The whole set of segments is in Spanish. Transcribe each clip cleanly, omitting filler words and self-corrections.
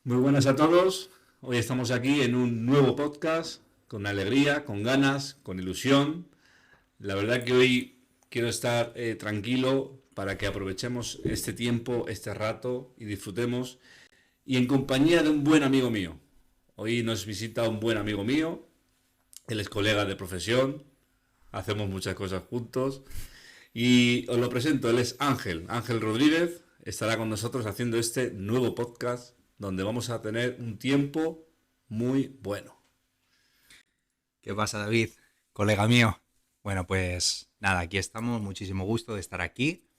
Muy buenas a todos. Hoy estamos aquí en un nuevo podcast, con alegría, con ganas, con ilusión. La verdad que hoy quiero estar tranquilo para que aprovechemos este tiempo, este rato y disfrutemos. Y en compañía de un buen amigo mío. Hoy nos visita un buen amigo mío. Él es colega de profesión. Hacemos muchas cosas juntos. Y os lo presento, él es Ángel. Ángel Rodríguez estará con nosotros haciendo este nuevo podcast donde vamos a tener un tiempo muy bueno. ¿Qué pasa, David? Colega mío. Bueno, pues nada, aquí estamos. Muchísimo gusto de estar aquí.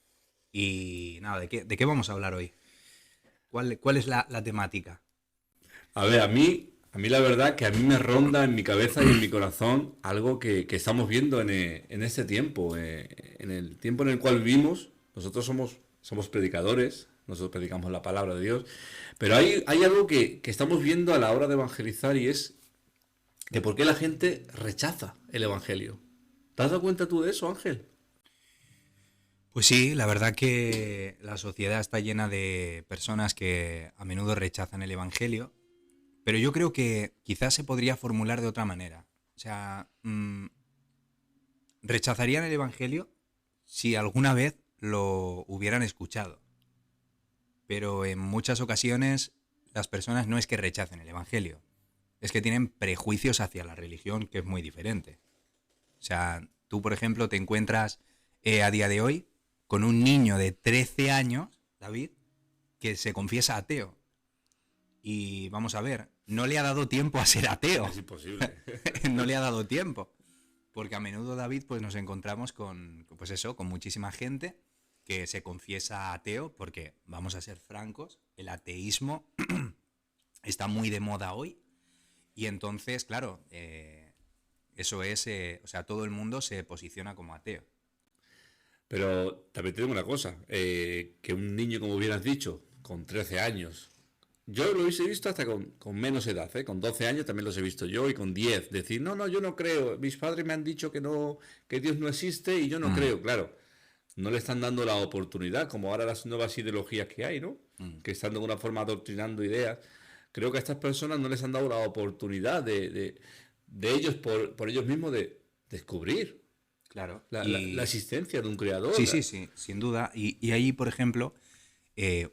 Y nada, ¿de qué vamos a hablar hoy? ¿Cuál es la temática? A ver, a mí la verdad que a mí me ronda en mi cabeza y en mi corazón algo que estamos viendo en este tiempo, en el tiempo en el cual vivimos. Nosotros somos predicadores, nosotros predicamos la palabra de Dios, pero hay algo que estamos viendo a la hora de evangelizar y es de por qué la gente rechaza el evangelio. ¿Te has dado cuenta tú de eso, Ángel? Pues sí, la verdad que la sociedad está llena de personas que a menudo rechazan el evangelio, pero yo creo que quizás se podría formular de otra manera. O sea, rechazarían el evangelio si alguna vez lo hubieran escuchado. Pero en muchas ocasiones las personas no es que rechacen el evangelio, es que tienen prejuicios hacia la religión, que es muy diferente. O sea, tú, por ejemplo, te encuentras a día de hoy con un niño de 13 años, David, que se confiesa ateo. Y vamos a ver, no le ha dado tiempo a ser ateo. Es imposible. No le ha dado tiempo. Porque a menudo, David, pues nos encontramos con muchísima gente que se confiesa ateo, porque, vamos a ser francos, el ateísmo está muy de moda hoy. Y entonces, claro, eso es, todo el mundo se posiciona como ateo. Pero también te digo una cosa, que un niño, como hubieras dicho, con 13 años, yo lo hubiese visto hasta con menos edad, ¿eh? Con 12 años también los he visto yo y con 10. Decir, no, yo no creo, mis padres me han dicho que no, que Dios no existe y yo no Mm, creo, claro. No le están dando la oportunidad, como ahora las nuevas ideologías que hay, ¿no? mm. Que están de alguna forma adoctrinando ideas. Creo que a estas personas no les han dado la oportunidad de ellos, por ellos mismos, de descubrir Claro. la existencia de un creador. Sí, sí, sí, sin duda. Y ahí, por ejemplo,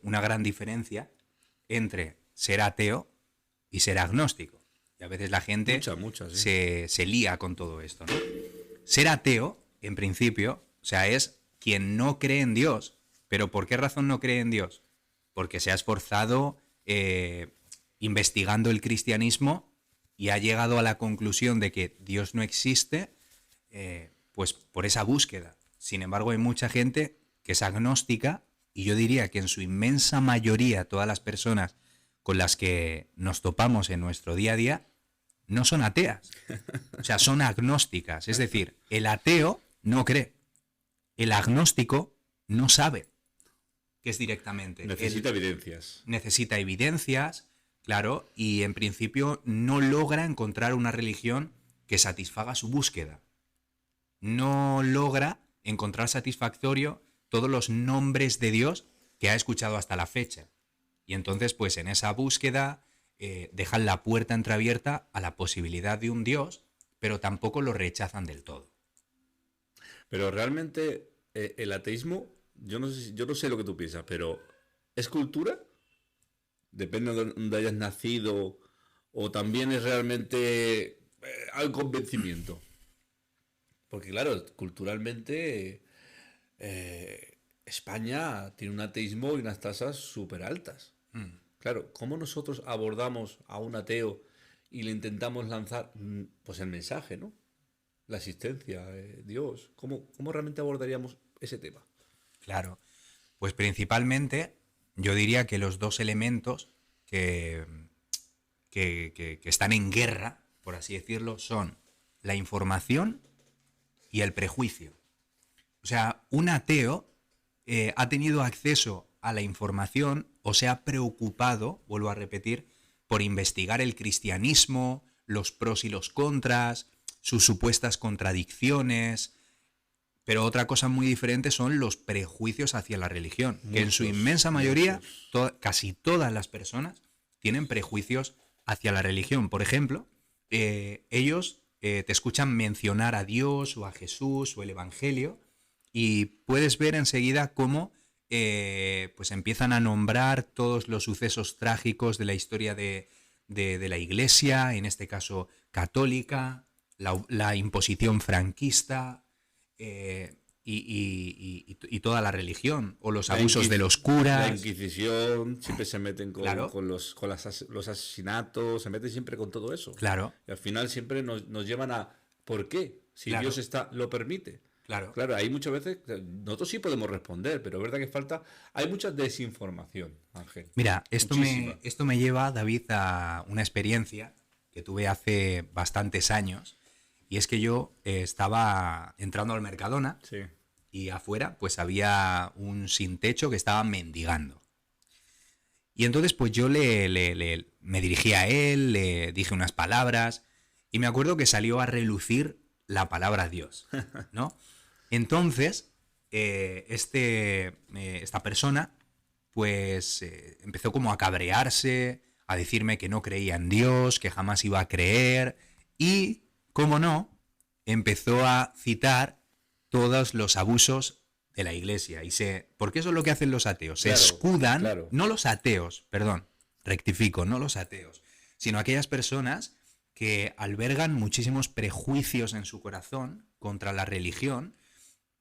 una gran diferencia entre ser ateo y ser agnóstico. Y a veces la gente Muchas, sí. se lía con todo esto, ¿no? Ser ateo, en principio, o sea, es quien no cree en Dios. ¿Pero por qué razón no cree en Dios? Porque se ha esforzado investigando el cristianismo y ha llegado a la conclusión de que Dios no existe, pues por esa búsqueda. Sin embargo, hay mucha gente que es agnóstica, y yo diría que en su inmensa mayoría todas las personas con las que nos topamos en nuestro día a día no son ateas, o sea, son agnósticas. Es decir, el ateo no cree, el agnóstico no sabe qué es directamente. Necesita evidencias. Necesita evidencias, claro, y en principio no logra encontrar una religión que satisfaga su búsqueda. No logra encontrar satisfactorio todos los nombres de Dios que ha escuchado hasta la fecha. Y entonces, pues en esa búsqueda dejan la puerta entreabierta a la posibilidad de un Dios, pero tampoco lo rechazan del todo. Pero realmente el ateísmo, yo no sé lo que tú piensas, pero ¿es cultura? Depende de donde hayas nacido, o también es realmente al convencimiento. Porque claro, culturalmente España tiene un ateísmo y unas tasas súper altas. Mm. Claro, ¿cómo nosotros abordamos a un ateo y le intentamos lanzar pues el mensaje, ¿no? La existencia, Dios. ¿Cómo realmente abordaríamos ese tema? Claro, pues principalmente yo diría que los dos elementos que, que están en guerra, por así decirlo, son la información y el prejuicio. O sea, un ateo ha tenido acceso a la información o se ha preocupado, vuelvo a repetir, por investigar el cristianismo, los pros y los contras, sus supuestas contradicciones. Pero otra cosa muy diferente son los prejuicios hacia la religión, que en su inmensa mayoría, muchos. casi todas las personas tienen prejuicios hacia la religión. Por ejemplo, ellos te escuchan mencionar a Dios o a Jesús o el Evangelio y puedes ver enseguida cómo pues empiezan a nombrar todos los sucesos trágicos de la historia de la Iglesia, en este caso católica, la imposición franquista y toda la religión, o los abusos de los curas. La Inquisición, siempre se meten Claro. con los asesinatos, se meten siempre con todo eso. Claro, Y al final siempre nos llevan a ¿por qué? Si Claro. Dios lo permite. claro. Claro, hay muchas veces, nosotros sí podemos responder, pero es verdad que hay mucha desinformación, Ángel. Mira, Muchísima. esto me lleva, David, a una experiencia que tuve hace bastantes años. Y es que yo estaba entrando al Mercadona Sí. y afuera pues había un sin techo que estaba mendigando. Y entonces pues yo me dirigí a él, le dije unas palabras y me acuerdo que salió a relucir la palabra Dios, ¿no? Entonces, esta persona pues empezó como a cabrearse, a decirme que no creía en Dios, que jamás iba a creer y, cómo no, empezó a citar todos los abusos de la Iglesia. Porque eso es lo que hacen los ateos. Se Claro, escudan, claro. no los ateos, perdón, rectifico, no los ateos, sino aquellas personas que albergan muchísimos prejuicios en su corazón contra la religión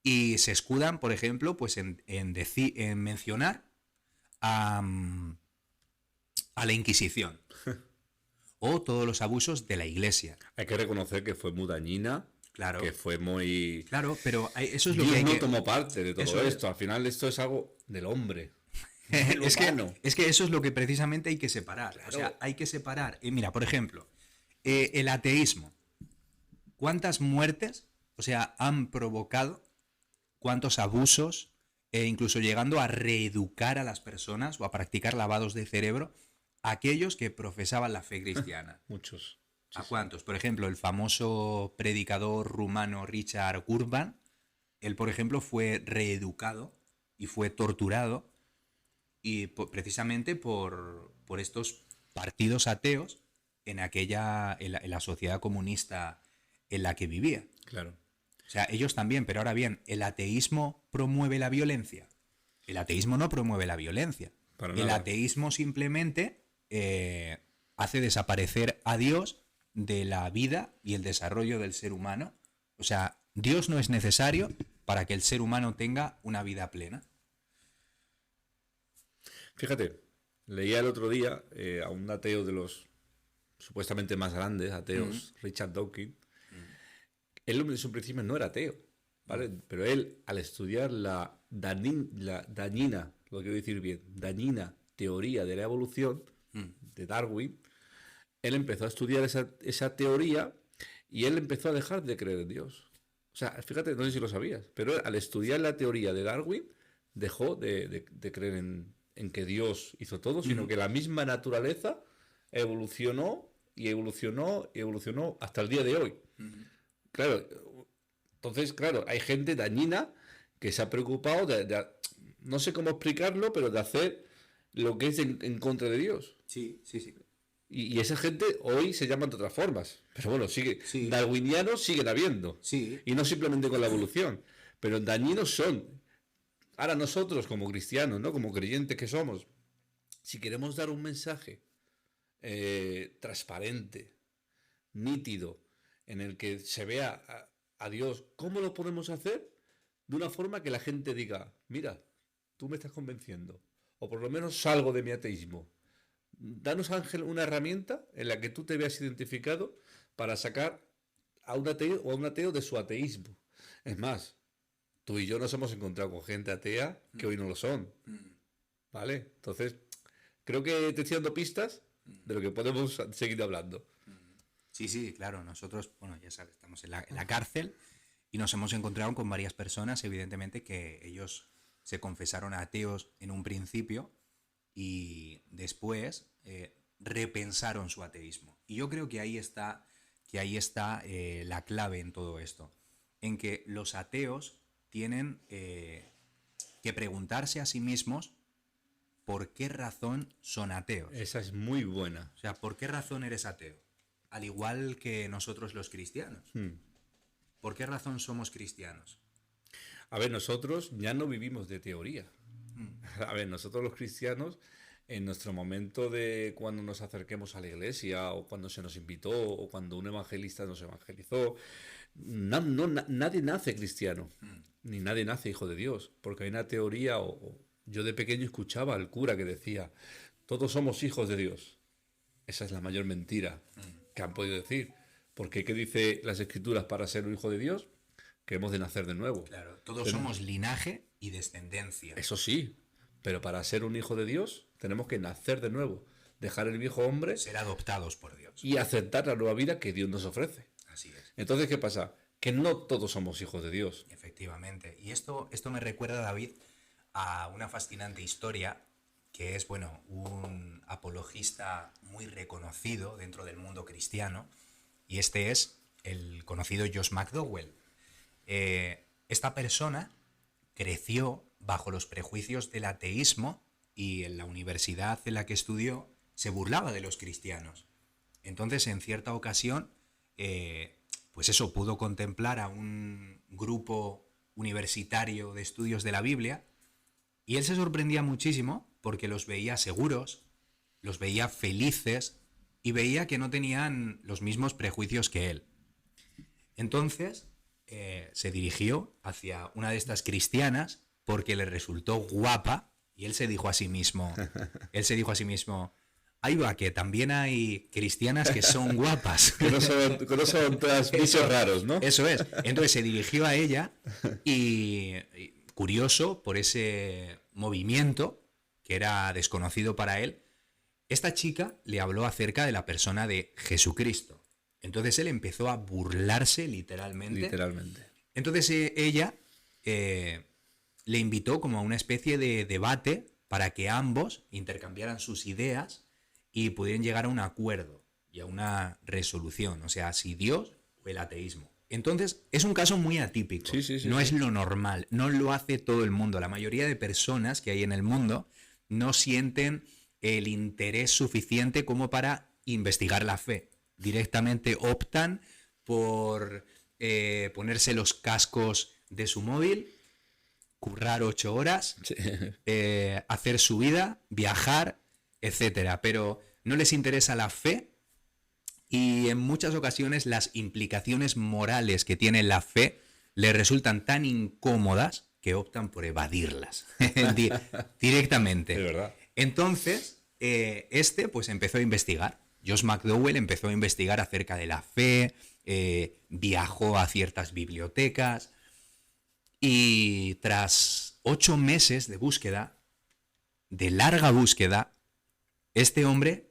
y se escudan, por ejemplo, pues en mencionar a la Inquisición o todos los abusos de la Iglesia. Hay que reconocer que fue muy dañina, Claro. que fue muy... Claro, pero eso es lo Dios que hay no que... tomó parte de todo Eso es. esto. Al final esto es algo del hombre. del es, humano. que eso es lo que precisamente hay que separar. Claro. O sea, hay que separar. Mira, por ejemplo, el ateísmo. ¿Cuántas muertes, o sea, han provocado? ¿Cuántos abusos? Incluso llegando a reeducar a las personas o a practicar lavados de cerebro a aquellos que profesaban la fe cristiana. Muchos. Sí, ¿A sí. cuántos? Por ejemplo, el famoso predicador rumano Richard Urban, él, por ejemplo, fue reeducado y fue torturado y precisamente por estos partidos ateos en la sociedad comunista en la que vivía. Claro. O sea, ellos también, pero ahora bien, ¿el ateísmo promueve la violencia? El ateísmo no promueve la violencia. Para El nada. ateísmo simplemente hace desaparecer a Dios de la vida y el desarrollo del ser humano. O sea, Dios no es necesario para que el ser humano tenga una vida plena. Fíjate, leía el otro día a un ateo de los supuestamente más grandes ateos, Richard Dawkins. Él en su principio no era ateo, ¿vale? Pero él, al estudiar la dañina, lo quiero decir bien, dañina teoría de la evolución de Darwin, él empezó a estudiar esa teoría y él empezó a dejar de creer en Dios. O sea, fíjate, no sé si lo sabías, pero él, al estudiar la teoría de Darwin, dejó de creer en que Dios hizo todo, sino que la misma naturaleza evolucionó y evolucionó y evolucionó hasta el día de hoy. Claro, entonces, claro, hay gente dañina que se ha preocupado no sé cómo explicarlo, pero de hacer lo que es en contra de Dios. Sí, sí, sí. Y esa gente hoy se llaman de otras formas. Pero bueno, Sí. darwinianos siguen habiendo. Sí. Y no simplemente con la evolución. Pero dañinos son. Ahora nosotros, como cristianos, ¿no? Como creyentes que somos, si queremos dar un mensaje transparente, nítido, en el que se vea a Dios, ¿cómo lo podemos hacer? De una forma que la gente diga, mira, tú me estás convenciendo, o por lo menos salgo de mi ateísmo. Danos, Ángel, una herramienta en la que tú te veas identificado para sacar a un ateo o a un ateo de su ateísmo. Es más, tú y yo nos hemos encontrado con gente atea que hoy no lo son. ¿Vale? Entonces, creo que te estoy dando pistas de lo que podemos seguir hablando. Sí, sí, claro. Nosotros, bueno, ya sabes, estamos en la cárcel y nos hemos encontrado con varias personas, evidentemente, que ellos se confesaron ateos en un principio y después repensaron su ateísmo. Y yo creo que ahí está la clave en todo esto, en que los ateos tienen que preguntarse a sí mismos ¿por qué razón son ateos? Esa es muy buena. O sea, ¿por qué razón eres ateo? Al igual que nosotros los cristianos. ¿Por qué razón somos cristianos? A ver, nosotros ya no vivimos de teoría. A ver, nosotros los cristianos, en nuestro momento de cuando nos acerquemos a la iglesia, o cuando se nos invitó, o cuando un evangelista nos evangelizó, nadie nace cristiano, ni nadie nace hijo de Dios, porque hay una teoría, yo de pequeño escuchaba al cura que decía, todos somos hijos de Dios. Esa es la mayor mentira que han podido decir. Porque ¿qué dice las Escrituras para ser un hijo de Dios? Que hemos de nacer de nuevo. Claro, todos somos linaje y descendencia. Eso sí, pero para ser un hijo de Dios tenemos que nacer de nuevo, dejar el viejo hombre, ser adoptados por Dios y aceptar la nueva vida que Dios nos ofrece. Así es. Entonces, ¿qué pasa? Que no todos somos hijos de Dios. Efectivamente. Y esto me recuerda, David, a una fascinante historia que es, bueno, un apologista muy reconocido dentro del mundo cristiano, y este es el conocido Josh McDowell. Esta persona creció bajo los prejuicios del ateísmo y en la universidad en la que estudió se burlaba de los cristianos. Entonces, en cierta ocasión, pues eso, pudo contemplar a un grupo universitario de estudios de la Biblia y él se sorprendía muchísimo porque los veía seguros, los veía felices y veía que no tenían los mismos prejuicios que él. Entonces, se dirigió hacia una de estas cristianas porque le resultó guapa y él se dijo a sí mismo, ahí va, que también hay cristianas que son guapas. que no son todas bichos raros, ¿no? Eso es. Entonces se dirigió a ella y curioso por ese movimiento que era desconocido para él, esta chica le habló acerca de la persona de Jesucristo. Entonces él empezó a burlarse literalmente. Entonces ella le invitó como a una especie de debate para que ambos intercambiaran sus ideas y pudieran llegar a un acuerdo y a una resolución. O sea, si Dios o el ateísmo. Entonces es un caso muy atípico. No es lo normal. No lo hace todo el mundo. La mayoría de personas que hay en el mundo no sienten el interés suficiente como para investigar la fe. Directamente optan por ponerse los cascos de su móvil, currar 8 horas, hacer su vida, viajar, etcétera. Pero no les interesa la fe y en muchas ocasiones las implicaciones morales que tiene la fe les resultan tan incómodas que optan por evadirlas directamente. De verdad. Entonces, pues empezó a investigar. Josh McDowell empezó a investigar acerca de la fe, viajó a ciertas bibliotecas y tras 8 meses de búsqueda, de larga búsqueda, este hombre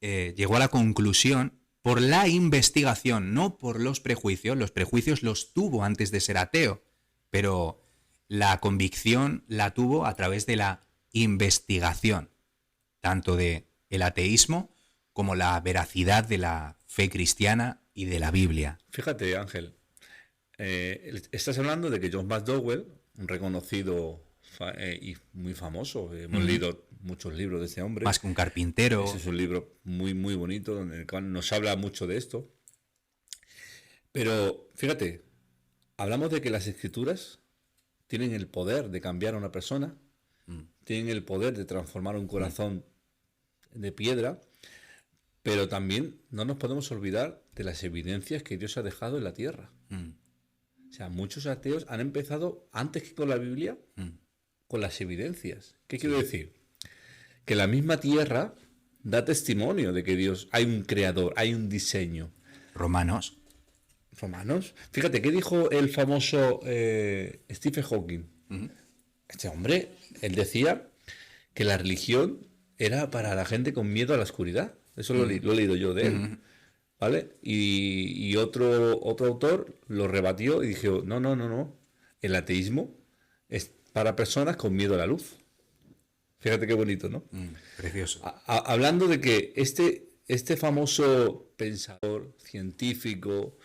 llegó a la conclusión por la investigación, no por los prejuicios los tuvo antes de ser ateo, pero la convicción la tuvo a través de la investigación, tanto de el ateísmo como la veracidad de la fe cristiana y de la Biblia. Fíjate, Ángel, estás hablando de que John McDowell, un reconocido y muy famoso, hemos leído muchos libros de este hombre. Más que un carpintero. Ese es un libro muy, muy bonito, en el cual nos habla mucho de esto. Pero, fíjate, hablamos de que las Escrituras tienen el poder de cambiar a una persona, tienen el poder de transformar un corazón de piedra, pero también no nos podemos olvidar de las evidencias que Dios ha dejado en la tierra. O sea, muchos ateos han empezado, antes que con la Biblia, con las evidencias. ¿Qué quiero decir? Que la misma tierra da testimonio de que Dios, hay un creador, hay un diseño. Romanos. Fíjate, ¿qué dijo el famoso Stephen Hawking? Este hombre, él decía que la religión era para la gente con miedo a la oscuridad. Eso lo he leído yo de él. ¿Vale? Y otro autor lo rebatió y dijo, no. El ateísmo es para personas con miedo a la luz. Fíjate qué bonito, ¿no? Precioso. Hablando de que este famoso pensador científico,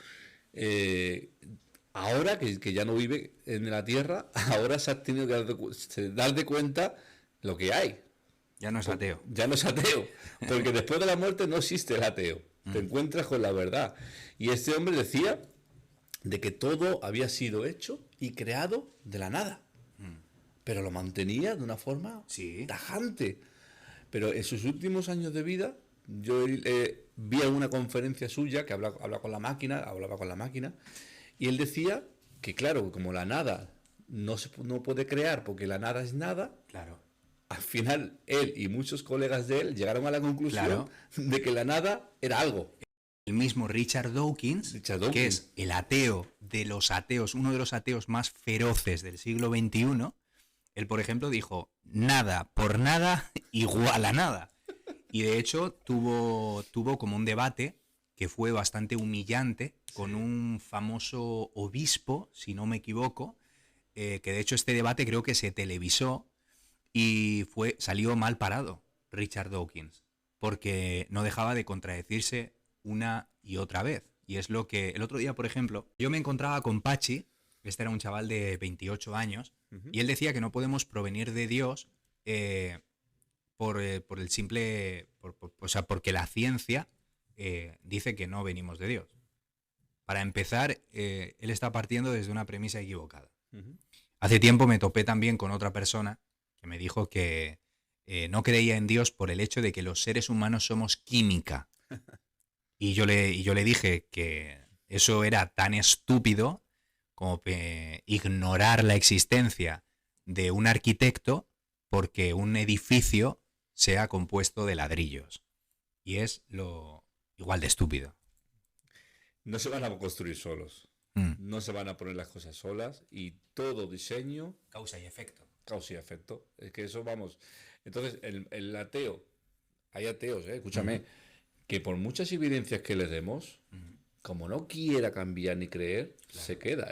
ahora que ya no vive en la Tierra, ahora se ha tenido que dar de cuenta lo que hay. Ya no es ateo. Ya no es ateo, porque después de la muerte no existe el ateo. Te encuentras con la verdad. Y este hombre decía de que todo había sido hecho y creado de la nada. Pero lo mantenía de una forma Sí. tajante. Pero en sus últimos años de vida, yo vi una conferencia suya que hablaba con la máquina, y él decía que, claro, como la nada no puede crear porque la nada es nada, Claro. al final él y muchos colegas de él llegaron a la conclusión Claro. de que la nada era algo. El mismo Richard Dawkins, que es el ateo de los ateos, uno de los ateos más feroces del siglo XXI, él, por ejemplo, dijo, nada por nada igual a nada. Y de hecho tuvo como un debate que fue bastante humillante con un famoso obispo, si no me equivoco, que de hecho este debate creo que se televisó y salió mal parado Richard Dawkins, porque no dejaba de contradecirse una y otra vez. Y es lo que el otro día, por ejemplo, yo me encontraba con Pachi, este era un chaval de 28 años, y él decía que no podemos provenir de Dios por el simple, o sea, porque la ciencia dice que no venimos de Dios. Para empezar, él está partiendo desde una premisa equivocada. Hace tiempo me topé también con otra persona que me dijo que no creía en Dios por el hecho de que los seres humanos somos química. Y yo le dije que eso era tan estúpido como ignorar la existencia de un arquitecto porque un edificio sea compuesto de ladrillos. Y es lo igual de estúpido. No se van a construir solos. No se van a poner las cosas solas y todo diseño... Causa y efecto. Causa y efecto. Es que eso vamos... Entonces, el ateo, hay ateos, escúchame, que por muchas evidencias que les demos, como no quiera cambiar ni creer, se queda,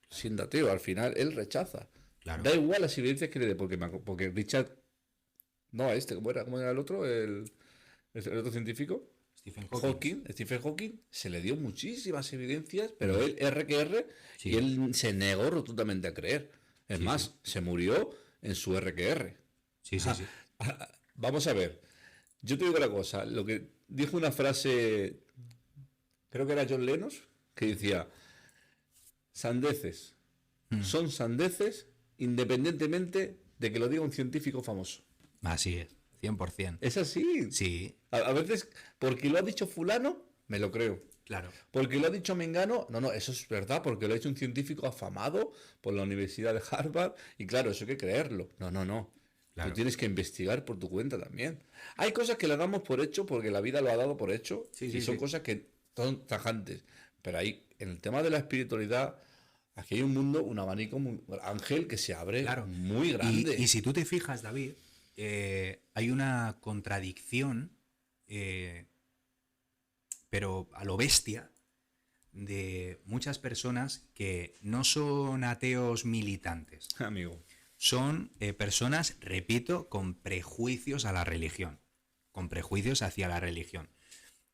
siendo ateo. Al final, él rechaza. Claro. Da igual las evidencias que le dé, porque Richard... No, ¿cómo era el otro? El otro científico. Stephen Hawking, se le dio muchísimas evidencias, pero él, R, y él se negó rotundamente a creer. Es más, se murió en su R. Sí. Vamos a ver. Yo te digo una cosa. Lo que dijo una frase, creo que era John Lennon, que decía, sandeces son sandeces independientemente de que lo diga un científico famoso. Así es, 100%. Es así. Sí. A veces, porque lo ha dicho fulano, me lo creo. Claro. Porque lo ha dicho Mengano, no, eso es verdad, porque lo ha hecho un científico afamado por la Universidad de Harvard, y claro, eso hay que creerlo. No. Claro. Tú tienes que investigar por tu cuenta también. Hay cosas que le damos por hecho porque la vida lo ha dado por hecho, y son cosas que son tajantes. Pero ahí, en el tema de la espiritualidad, aquí hay un mundo, un abanico, Ángel, que se abre muy grande. Y si tú te fijas, David, hay una contradicción, pero a lo bestia, de muchas personas que no son ateos militantes. Amigo. Son personas, repito, con prejuicios a la religión. Con prejuicios hacia la religión.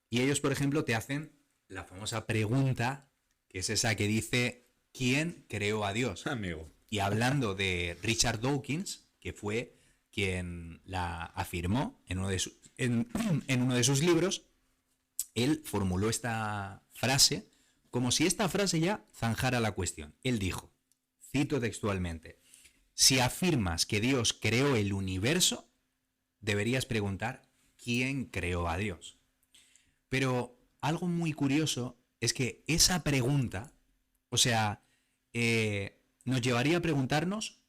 Y ellos, por ejemplo, te hacen la famosa pregunta, que es esa que dice, ¿quién creó a Dios? Amigo. Y hablando de Richard Dawkins, que fue quien la afirmó en uno de sus libros, él formuló esta frase como si esta frase ya zanjara la cuestión. Él dijo, cito textualmente, si afirmas que Dios creó el universo, deberías preguntar quién creó a Dios. Pero algo muy curioso es que esa pregunta, o sea, nos llevaría a preguntarnos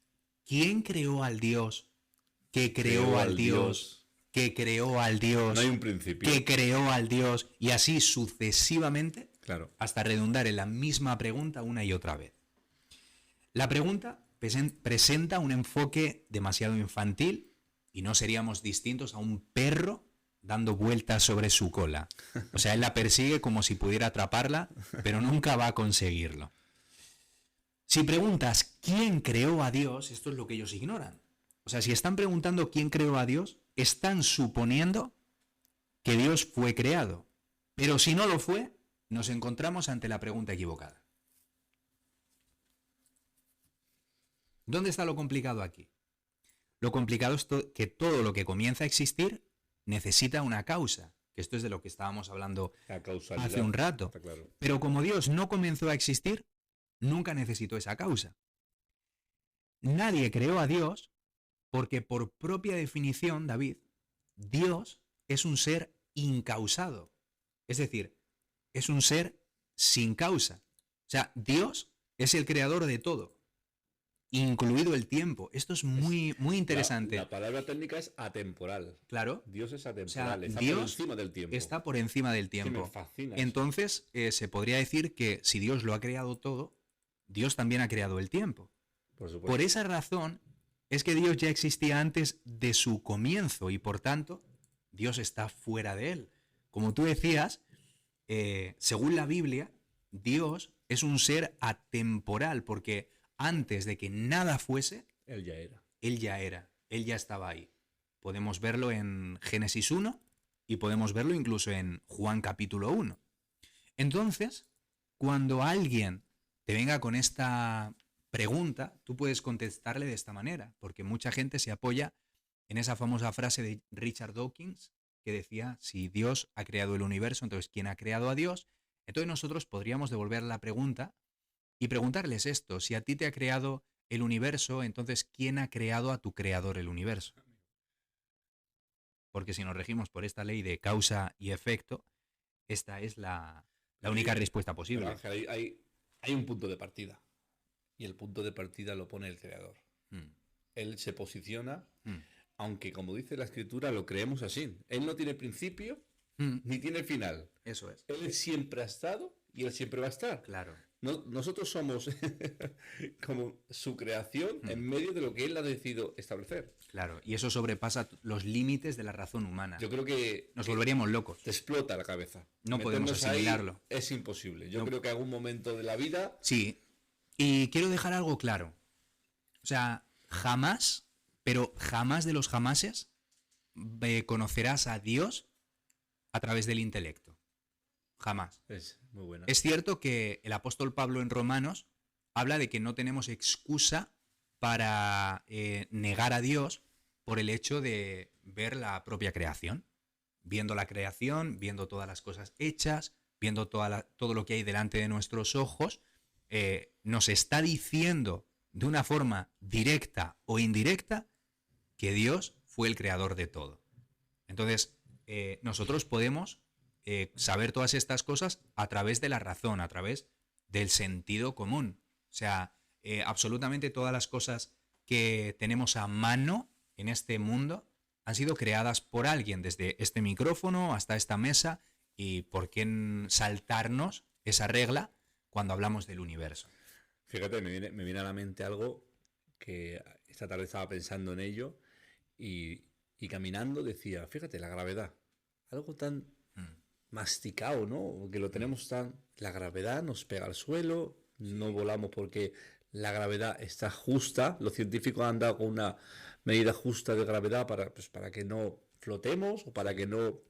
quién creó al Dios que creó al Dios, que creó al Dios, no hay un principio, que creó al Dios, y así sucesivamente, claro, hasta redundar en la misma pregunta una y otra vez. La pregunta presenta un enfoque demasiado infantil y no seríamos distintos a un perro dando vueltas sobre su cola. O sea, él la persigue como si pudiera atraparla, pero nunca va a conseguirlo. Si preguntas quién creó a Dios, esto es lo que ellos ignoran. O sea, si están preguntando quién creó a Dios, están suponiendo que Dios fue creado. Pero si no lo fue, nos encontramos ante la pregunta equivocada. ¿Dónde está lo complicado aquí? Lo complicado es que todo lo que comienza a existir necesita una causa, que esto es de lo que estábamos hablando La causalidad. hace un rato. Está claro. Pero como Dios no comenzó a existir, nunca necesitó esa causa. Nadie creó a Dios porque por propia definición, David, Dios es un ser incausado. Es decir, es un ser sin causa. O sea, Dios es el creador de todo, incluido el tiempo. Esto es muy, muy interesante. La palabra técnica es atemporal. Claro. Dios es O sea, atemporal, está Dios por encima del tiempo. está por encima del Es que tiempo. me fascina eso. Entonces, se podría decir que si Dios lo ha creado todo, Dios también ha creado el tiempo. Por supuesto. Por esa razón es que Dios ya existía antes de su comienzo y por tanto Dios está fuera de él. Como tú decías, según la Biblia, Dios es un ser atemporal porque antes de que nada fuese, Él ya era. Él ya estaba ahí. Podemos verlo en Génesis 1 y podemos verlo incluso en Juan capítulo 1. Entonces, cuando alguien te venga con esta pregunta, tú puedes contestarle de esta manera, porque mucha gente se apoya en esa famosa frase de Richard Dawkins que decía, si Dios ha creado el universo, entonces ¿quién ha creado a Dios? Entonces nosotros podríamos devolver la pregunta y preguntarles esto, si a ti te ha creado el universo, entonces ¿quién ha creado a tu creador el universo? Porque si nos regimos por esta ley de causa y efecto, esta es la única respuesta posible. Pero, Ángel, hay un punto de partida. Y el punto de partida lo pone el creador. Él se posiciona, aunque como dice la escritura, lo creemos así. Él no tiene principio ni tiene final. Eso es. Él siempre ha estado y él siempre va a estar. Claro. Nosotros somos como su creación en medio de lo que él ha decidido establecer. Claro, y eso sobrepasa los límites de la razón humana. Yo creo que nos volveríamos locos. Te explota la cabeza. No podemos asimilarlo. Ahí es imposible. Yo creo que algún momento de la vida... Sí, y quiero dejar algo claro. O sea, jamás, pero jamás de los jamases, conocerás a Dios a través del intelecto. Jamás. Es muy buena. Es cierto que el apóstol Pablo en Romanos habla de que no tenemos excusa para negar a Dios por el hecho de ver la propia creación. Viendo la creación, viendo todas las cosas hechas, viendo todo lo que hay delante de nuestros ojos, nos está diciendo de una forma directa o indirecta que Dios fue el creador de todo. Entonces, nosotros podemos saber todas estas cosas a través de la razón, a través del sentido común. O sea, absolutamente todas las cosas que tenemos a mano en este mundo han sido creadas por alguien, desde este micrófono hasta esta mesa, y por qué saltarnos esa regla cuando hablamos del universo. Fíjate, me viene a la mente algo que esta tarde estaba pensando en ello y caminando decía, fíjate, la gravedad, algo tan masticado, ¿no? Que lo tenemos tan... La gravedad nos pega al suelo, no volamos porque la gravedad está justa, los científicos han dado con una medida justa de gravedad para que no flotemos o para que no...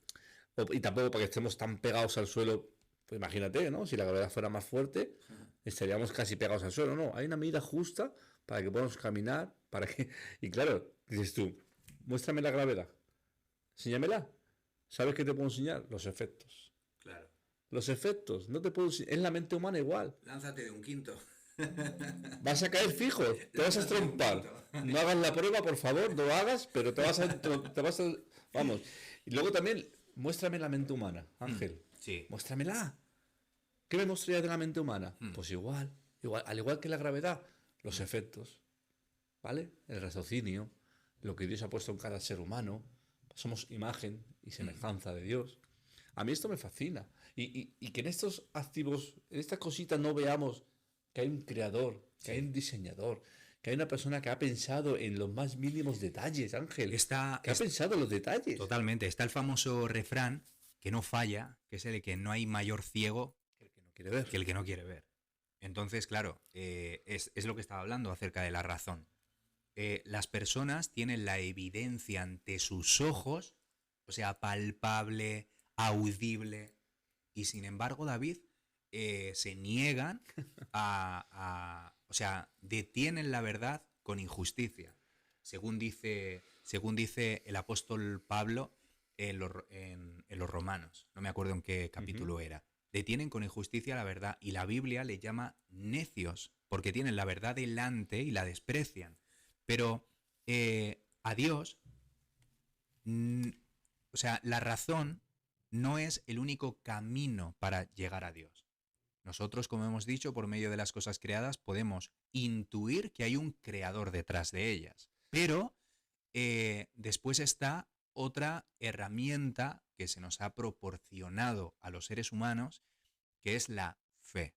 y tampoco para que estemos tan pegados al suelo. Pues imagínate, ¿no? Si la gravedad fuera más fuerte, estaríamos casi pegados al suelo. No, hay una medida justa para que podamos caminar, para que... Y claro, dices tú, muéstrame la gravedad, enséñamela. ¿Sabes qué te puedo enseñar? Los efectos. Claro. Los efectos, no te puedo enseñar. Es la mente humana igual. Lánzate de un quinto. Vas a caer fijo, te vas a estrompar. No hagas la prueba, por favor, no lo hagas, pero te vas a... Vamos. Y luego también, muéstrame la mente humana, Ángel. Sí. Muéstramela. ¿Qué me mostraría de la mente humana? Pues igual, al igual que la gravedad, los efectos, ¿vale? El raciocinio, lo que Dios ha puesto en cada ser humano. Somos imagen y semejanza de Dios. A mí esto me fascina. Y que en estos activos, en estas cositas no veamos que hay un creador, que hay un diseñador, que hay una persona que ha pensado en los más mínimos detalles, Ángel. Ha pensado en los detalles. Totalmente. Está el famoso refrán que no falla, que es el de que no hay mayor ciego que el que no quiere ver. Entonces, claro, es lo que estaba hablando acerca de la razón. Las personas tienen la evidencia ante sus ojos, o sea, palpable, audible, y sin embargo, David, se niegan o sea, detienen la verdad con injusticia. según dice el apóstol Pablo en los Romanos, no me acuerdo en qué capítulo era. Detienen con injusticia la verdad y la Biblia le llama necios porque tienen la verdad delante y la desprecian. Pero a Dios, o sea, la razón no es el único camino para llegar a Dios. Nosotros, como hemos dicho, por medio de las cosas creadas podemos intuir que hay un creador detrás de ellas. Pero después está otra herramienta que se nos ha proporcionado a los seres humanos, que es la fe.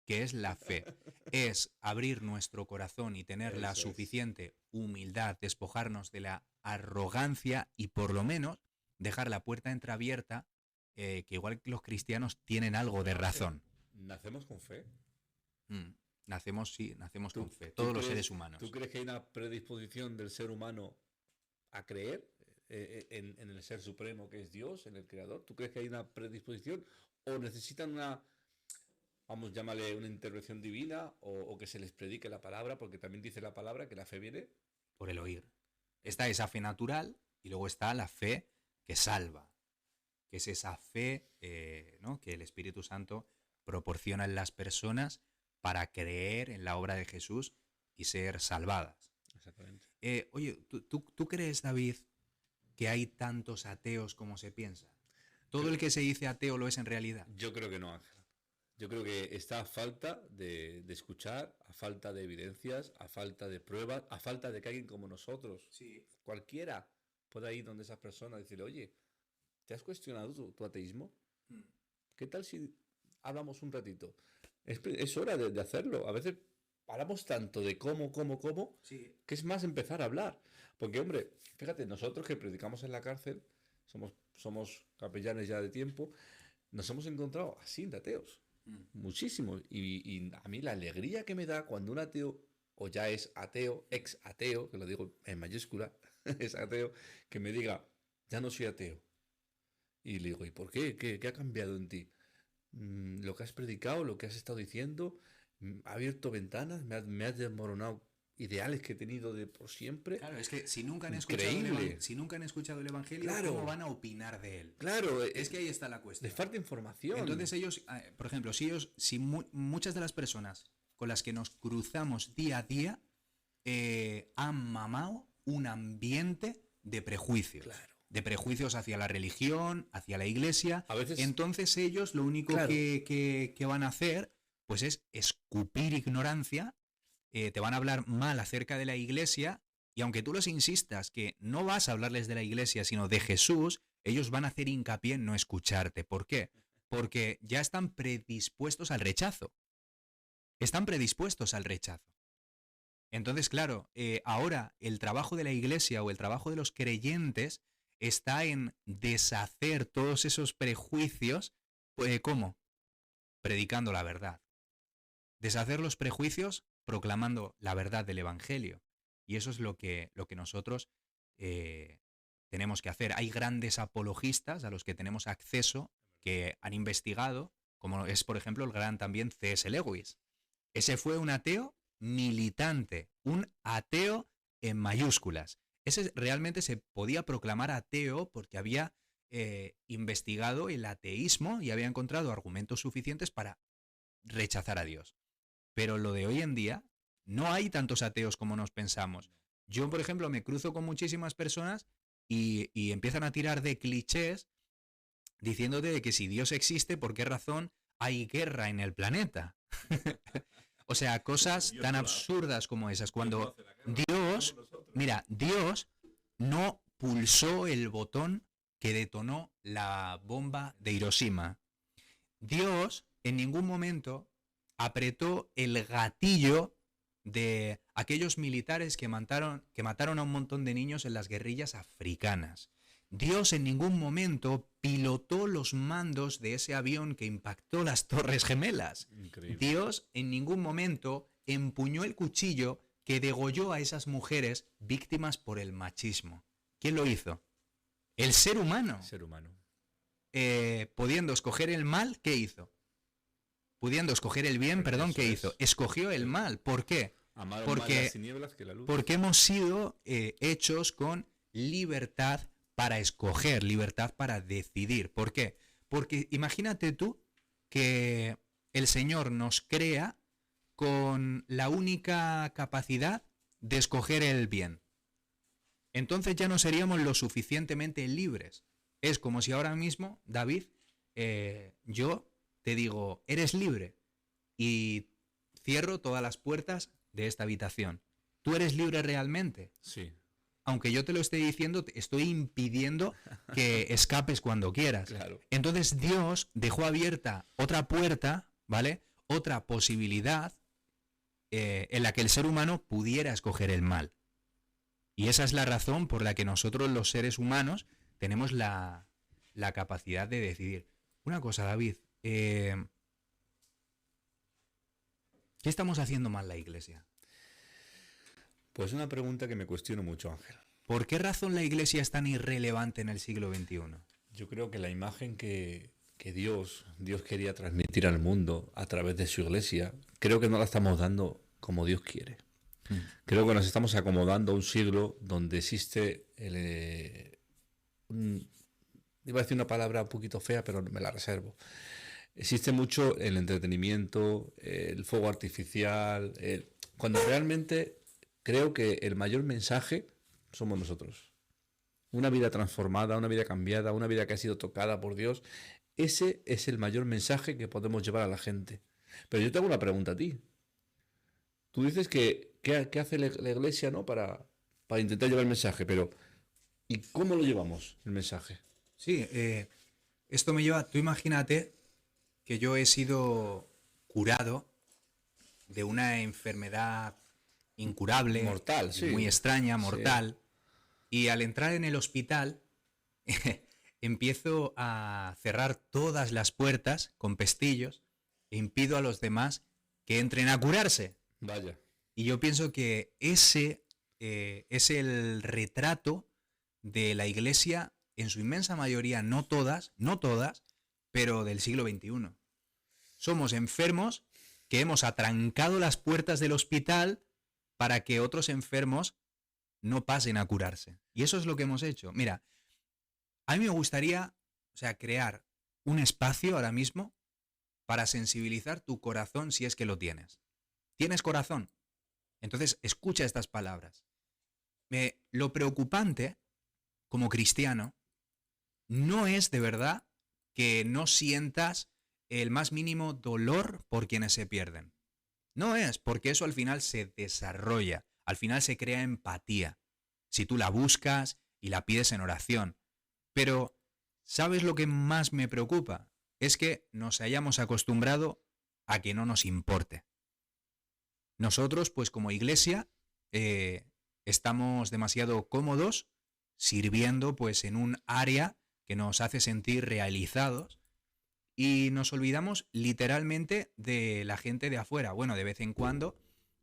¿Qué es la fe? Es abrir nuestro corazón y tener la suficiente humildad, despojarnos de la arrogancia y por lo menos dejar la puerta entreabierta, que igual que los cristianos tienen algo de razón. ¿Nacemos con fe? Nacemos con fe, todos los seres humanos. ¿Tú crees que hay una predisposición del ser humano a creer en el ser supremo que es Dios, en el creador? ¿Tú crees que hay una predisposición o necesitan una, vamos, llámale una intervención divina o que se les predique la palabra? Porque también dice la palabra que la fe viene por el oír. Está esa fe natural y luego está la fe que salva, que es esa fe ¿no? que el Espíritu Santo proporciona en las personas para creer en la obra de Jesús y ser salvadas. Exactamente. Oye, ¿tú crees, David, que hay tantos ateos como se piensa? ¿Todo el que se dice ateo lo es en realidad? Yo creo que no, Ángel. Yo creo que está a falta de escuchar, a falta de evidencias, a falta de pruebas, a falta de que alguien como nosotros, cualquiera, pueda ir donde esas personas y decirle, oye, ¿te has cuestionado tu ateísmo? ¿Qué tal si hablamos un ratito? Es hora de hacerlo. A veces paramos tanto de cómo, que es más empezar a hablar. Porque, hombre, fíjate, nosotros que predicamos en la cárcel, somos capellanes ya de tiempo, nos hemos encontrado así de ateos. Muchísimos. Y a mí la alegría que me da cuando un ateo, o ya es ateo, ex ateo, que lo digo en mayúscula, es ateo, que me diga, ya no soy ateo. Y le digo, ¿y por qué? ¿Qué ha cambiado en ti? Lo que has predicado, lo que has estado diciendo, ha abierto ventanas, me has desmoronado ideales que he tenido de por siempre. Claro, es que si nunca han escuchado el Evangelio, claro, ¿cómo van a opinar de él? Claro, es que ahí está la cuestión. Les falta información. Entonces ellos, por ejemplo, muchas de las personas con las que nos cruzamos día a día han mamado un ambiente de prejuicios. Claro. De prejuicios hacia la religión, hacia la iglesia. A veces, entonces ellos lo único que van a hacer pues es escupir ignorancia, te van a hablar mal acerca de la iglesia y aunque tú les insistas que no vas a hablarles de la iglesia sino de Jesús, ellos van a hacer hincapié en no escucharte. ¿Por qué? Porque ya están predispuestos al rechazo. Están predispuestos al rechazo. Entonces, claro, ahora el trabajo de la iglesia o el trabajo de los creyentes está en deshacer todos esos prejuicios. ¿Cómo? Predicando la verdad. Deshacer los prejuicios proclamando la verdad del Evangelio. Y eso es lo que nosotros tenemos que hacer. Hay grandes apologistas a los que tenemos acceso que han investigado, como es, por ejemplo, el gran también C.S. Lewis. Ese fue un ateo militante, un ateo en mayúsculas. Ese realmente se podía proclamar ateo porque había investigado el ateísmo y había encontrado argumentos suficientes para rechazar a Dios. Pero lo de hoy en día, no hay tantos ateos como nos pensamos. Yo, por ejemplo, me cruzo con muchísimas personas y empiezan a tirar de clichés diciéndote de que si Dios existe, ¿por qué razón hay guerra en el planeta? O sea, cosas tan absurdas como esas. Cuando Dios no pulsó el botón que detonó la bomba de Hiroshima. Dios en ningún momento apretó el gatillo de aquellos militares que mataron a un montón de niños en las guerrillas africanas. Dios en ningún momento pilotó los mandos de ese avión que impactó las Torres Gemelas. Increíble. Dios en ningún momento empuñó el cuchillo que degolló a esas mujeres víctimas por el machismo. ¿Quién lo hizo? El ser humano. El ser humano. Pudiendo escoger el mal, ¿qué hizo? Pudiendo escoger el bien, ¿qué hizo? Escogió el mal. ¿Por qué? Amaron más Porque, las tinieblas que la luz. porque hemos sido hechos con libertad para escoger, libertad para decidir. ¿Por qué? Porque imagínate tú que el Señor nos crea con la única capacidad de escoger el bien. Entonces ya no seríamos lo suficientemente libres. Es como si ahora mismo, David, yo te digo, eres libre, y cierro todas las puertas de esta habitación. ¿Tú eres libre realmente? Sí, Aunque yo te lo esté diciendo, te estoy impidiendo que escapes cuando quieras. claro. Entonces Dios dejó abierta otra puerta, ¿vale? Otra posibilidad en la que el ser humano pudiera escoger el mal. Y esa es la razón por la que nosotros los seres humanos tenemos la capacidad de decidir. Una cosa, David, ¿qué estamos haciendo mal la Iglesia? Pues una pregunta que me cuestiono mucho, Ángel. ¿Por qué razón la Iglesia es tan irrelevante en el siglo XXI? Yo creo que la imagen que Dios quería transmitir al mundo a través de su iglesia, creo que no la estamos dando como Dios quiere. Creo que nos estamos acomodando a un siglo donde existe iba a decir una palabra un poquito fea, pero me la reservo. Existe mucho el entretenimiento, el fuego artificial, cuando realmente creo que el mayor mensaje somos nosotros. Una vida transformada, una vida cambiada, una vida que ha sido tocada por Dios. Ese es el mayor mensaje que podemos llevar a la gente. Pero yo te hago una pregunta a ti. Tú dices que ¿qué hace la iglesia, ¿no? para intentar llevar el mensaje, pero ¿y cómo lo llevamos el mensaje? Sí, esto me lleva, tú imagínate que yo he sido curado de una enfermedad incurable, Mortal, sí. muy extraña, Sí. mortal, y al entrar en el hospital empiezo a cerrar todas las puertas con pestillos e impido a los demás que entren a curarse. Vaya. Y yo pienso que ese es el retrato de la Iglesia en su inmensa mayoría, no todas, pero del siglo XXI. Somos enfermos que hemos atrancado las puertas del hospital para que otros enfermos no pasen a curarse. Y eso es lo que hemos hecho. Mira, a mí me gustaría, crear un espacio ahora mismo para sensibilizar tu corazón si es que lo tienes. ¿Tienes corazón? Entonces escucha estas palabras. Lo preocupante como cristiano no es de verdad que no sientas el más mínimo dolor por quienes se pierden. No es, porque eso al final se desarrolla, al final se crea empatía, si tú la buscas y la pides en oración. Pero, ¿sabes lo que más me preocupa? Es que nos hayamos acostumbrado a que no nos importe. Nosotros, pues como iglesia, estamos demasiado cómodos sirviendo pues en un área que nos hace sentir realizados y nos olvidamos literalmente de la gente de afuera. Bueno, de vez en cuando,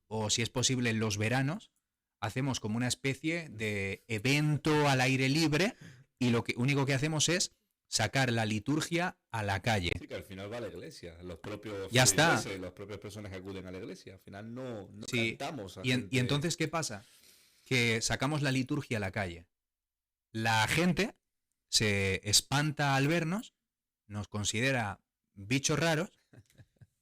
o si es posible en los veranos, hacemos como una especie de evento al aire libre y lo único que hacemos es sacar la liturgia a la calle. Sí, que al final va a la iglesia, los propios Ya está. las propias personas que acuden a la iglesia. Al final no Sí. cantamos a Y gente. entonces, ¿qué pasa? Que sacamos la liturgia a la calle. La gente se espanta al vernos, nos considera bichos raros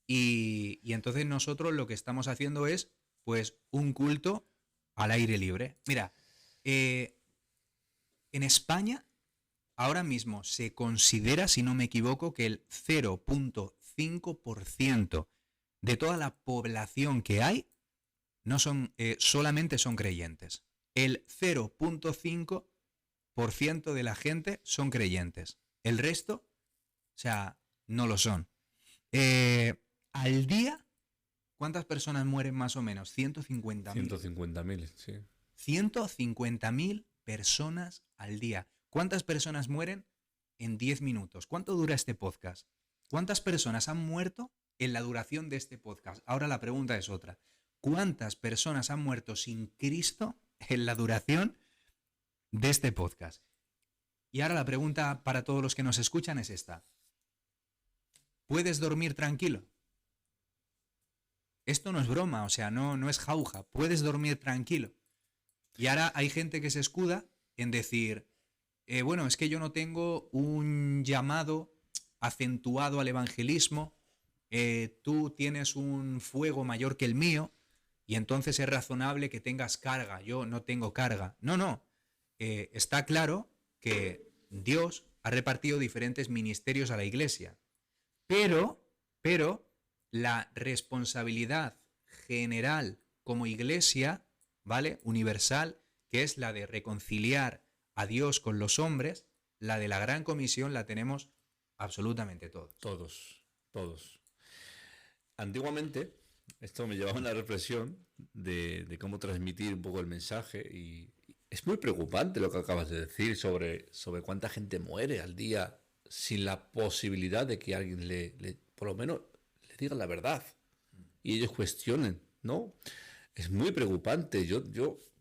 y entonces nosotros lo que estamos haciendo es pues un culto al aire libre. Mira, en España ahora mismo se considera, si no me equivoco, que el 0.5% de toda la población que hay no son, solamente son creyentes. El 0.5% de la gente son creyentes. El resto, no lo son. Al día, ¿cuántas personas mueren más o menos? 150.000. 150.000, sí. 150.000 personas al día. ¿Cuántas personas mueren en 10 minutos? ¿Cuánto dura este podcast? ¿Cuántas personas han muerto en la duración de este podcast? Ahora la pregunta es otra. ¿Cuántas personas han muerto sin Cristo en la duración de este podcast? Y ahora la pregunta para todos los que nos escuchan es esta. ¿Puedes dormir tranquilo? esto no es broma, o sea, no es jauja, puedes dormir tranquilo. Y ahora hay gente que se escuda en decir, bueno, es que yo no tengo un llamado acentuado al evangelismo, tú tienes un fuego mayor que el mío, y entonces es razonable que tengas carga, yo no tengo carga. No, está claro que Dios ha repartido diferentes ministerios a la iglesia, pero la responsabilidad general como iglesia, ¿vale? Universal, que es la de reconciliar a Dios con los hombres, la de la gran comisión la tenemos absolutamente todos. Todos. Antiguamente, esto me llevaba a una reflexión de cómo transmitir un poco el mensaje y es muy preocupante lo que acabas de decir sobre cuánta gente muere al día sin la posibilidad de que alguien por lo menos le diga la verdad y ellos cuestionen, ¿no? Es muy preocupante. Yo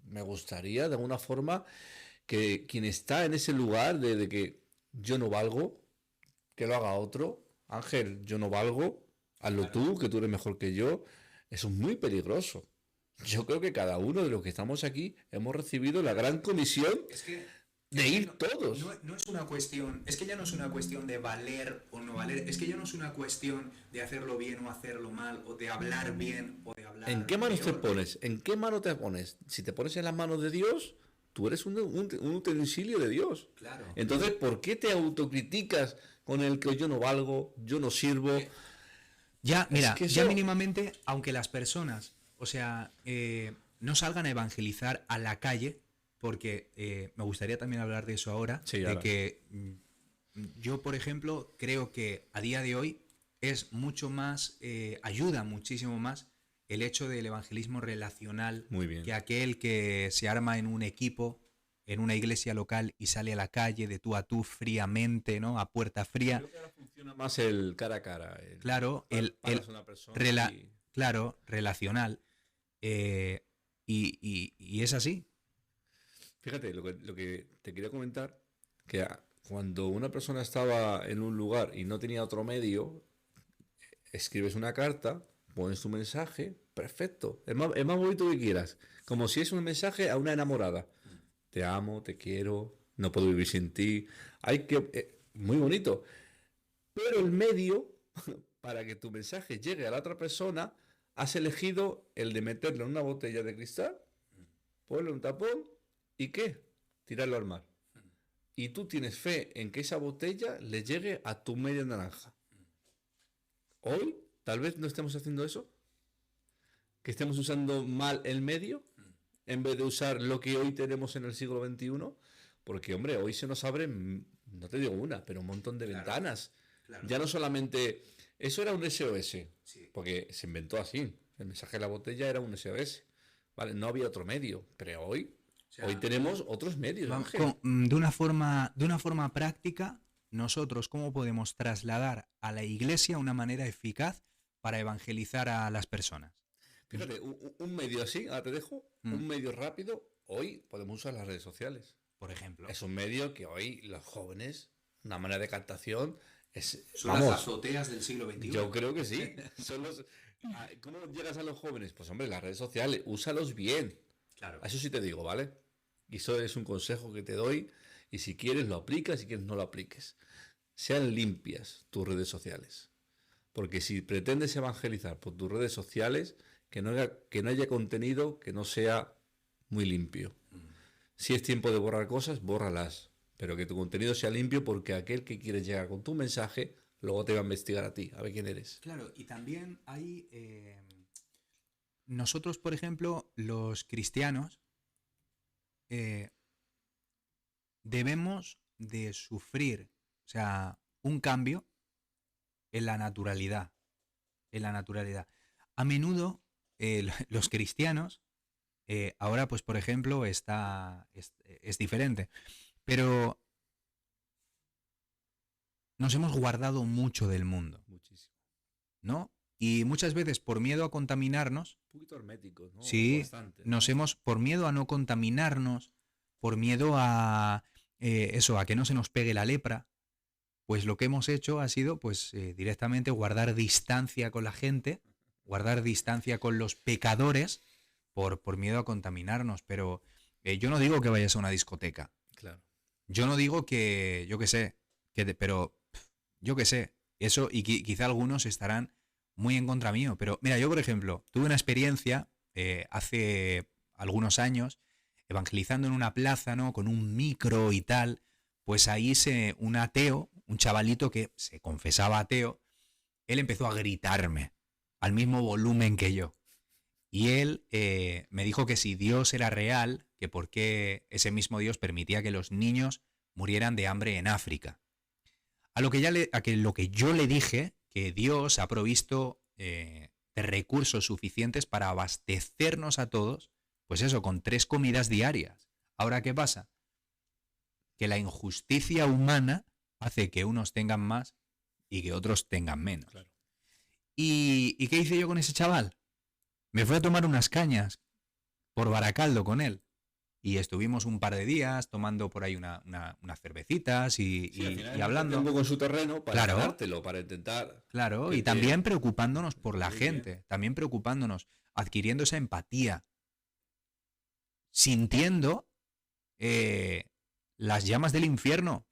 me gustaría de alguna forma que quien está en ese lugar de que yo no valgo, que lo haga otro. Ángel, yo no valgo, hazlo tú, que tú eres mejor que yo. Eso es muy peligroso. Yo creo que cada uno de los que estamos aquí hemos recibido la gran comisión de ir todos. No es una cuestión, es que ya no es una cuestión de valer o no valer, es que ya no es una cuestión de hacerlo bien o hacerlo mal, o de hablar bien o de hablar ¿En qué manos te peor. pones? ¿En qué mano te pones? Si te pones en las manos de Dios, tú eres un utensilio de Dios. Claro. Entonces, ¿por qué te autocriticas con el que yo no valgo, yo no sirvo? Ya, mira, Es que ya eso- mínimamente, aunque las personas, o sea, no salgan a evangelizar a la calle, porque me gustaría también hablar de eso ahora, Sí, de ahora. que yo, por ejemplo, creo que a día de hoy es mucho más, ayuda muchísimo más el hecho del evangelismo relacional Muy bien. que aquel que se arma en un equipo, en una iglesia local y sale a la calle de tú a tú fríamente, ¿no? A puerta fría. Creo que ahora funciona más el cara a cara. Claro, Paras a una persona y... claro, relacional. Y es así. Fíjate, lo que te quería comentar, que cuando una persona estaba en un lugar y no tenía otro medio, escribes una carta, pones tu mensaje, perfecto, es más bonito que quieras, como si es un mensaje a una enamorada. Te amo, te quiero, no puedo vivir sin ti. Muy bonito. Pero el medio, para que tu mensaje llegue a la otra persona, has elegido el de meterlo en una botella de cristal, ponerle un tapón y ¿qué? Tirarlo al mar. Y tú tienes fe en que esa botella le llegue a tu media naranja. Hoy, tal vez no estemos haciendo eso, que estemos usando mal el medio, en vez de usar lo que hoy tenemos en el siglo XXI, porque, hombre, hoy se nos abren, no te digo una, pero un montón de ventanas. Claro. Ya no solamente... Eso era un SOS, Sí. porque se inventó así. El mensaje de la botella era un SOS. ¿Vale? No había otro medio, pero hoy tenemos otros medios, Ángel. De una forma práctica, nosotros cómo podemos trasladar a la iglesia una manera eficaz para evangelizar a las personas. Fíjate, un medio así, ahora te dejo, un medio rápido, hoy podemos usar las redes sociales. Por ejemplo. Es un medio que hoy los jóvenes, una manera de captación, Son vamos, las azoteas del siglo XXI. yo creo que sí. ¿Cómo llegas a los jóvenes? Pues hombre, las redes sociales, úsalos bien. Claro. Eso sí te digo, ¿vale? Y eso es un consejo que te doy. Y si quieres lo aplicas, si quieres no lo apliques. Sean limpias tus redes sociales. Porque si pretendes evangelizar por tus redes sociales, que no haya contenido que no sea muy limpio. Si es tiempo de borrar cosas, bórralas. Pero que tu contenido sea limpio porque aquel que quiere llegar con tu mensaje, luego te va a investigar a ti, a ver quién eres. Claro, y también hay... nosotros, por ejemplo, los cristianos, debemos de sufrir, o sea, un cambio en la naturalidad. En la naturalidad. A menudo los cristianos, ahora pues por ejemplo es diferente, pero nos hemos guardado mucho del mundo, Muchísimo. ¿no? Y muchas veces por miedo a contaminarnos, Un poquito herméticos, ¿no? sí, Bastante, ¿no? por miedo a no contaminarnos, por miedo a a que no se nos pegue la lepra, pues lo que hemos hecho ha sido pues directamente guardar distancia con la gente guardar distancia con los pecadores por miedo a contaminarnos. Pero yo no digo que vayas a una discoteca. Claro. Yo no digo que, yo qué sé, pero yo qué sé. Eso, y quizá algunos estarán muy en contra mío. Pero mira, yo por ejemplo, tuve una experiencia hace algunos años evangelizando en una plaza, ¿no? Con un micro y tal. Pues ahí un ateo, un chavalito que se confesaba ateo, él empezó a gritarme al mismo volumen que yo. Y él me dijo que si Dios era real, que por qué ese mismo Dios permitía que los niños murieran de hambre en África. A lo que yo le dije que Dios ha provisto de recursos suficientes para abastecernos a todos, pues eso, con 3 comidas diarias. Ahora, ¿qué pasa? Que la injusticia humana hace que unos tengan más y que otros tengan menos. Claro. ¿Y qué hice yo con ese chaval? Me fui a tomar unas cañas por Baracaldo con él. Y estuvimos un par de días tomando por ahí unas cervecitas y hablando. Un poco en su terreno para Claro. ganártelo, para intentar. Claro, y también preocupándonos por la gente, también preocupándonos, adquiriendo esa empatía, sintiendo las llamas del infierno.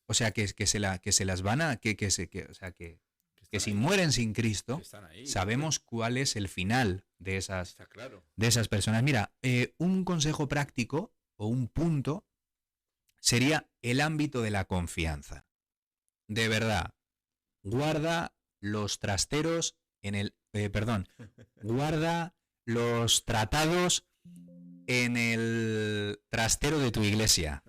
O sea, que se las van a... Que si mueren sin Cristo, ahí, sabemos cuál es el final de esas, claro. de esas personas. Mira, un consejo práctico o un punto sería el ámbito de la confianza. De verdad, guarda los trasteros en el... guarda los tratados en el trastero de tu iglesia.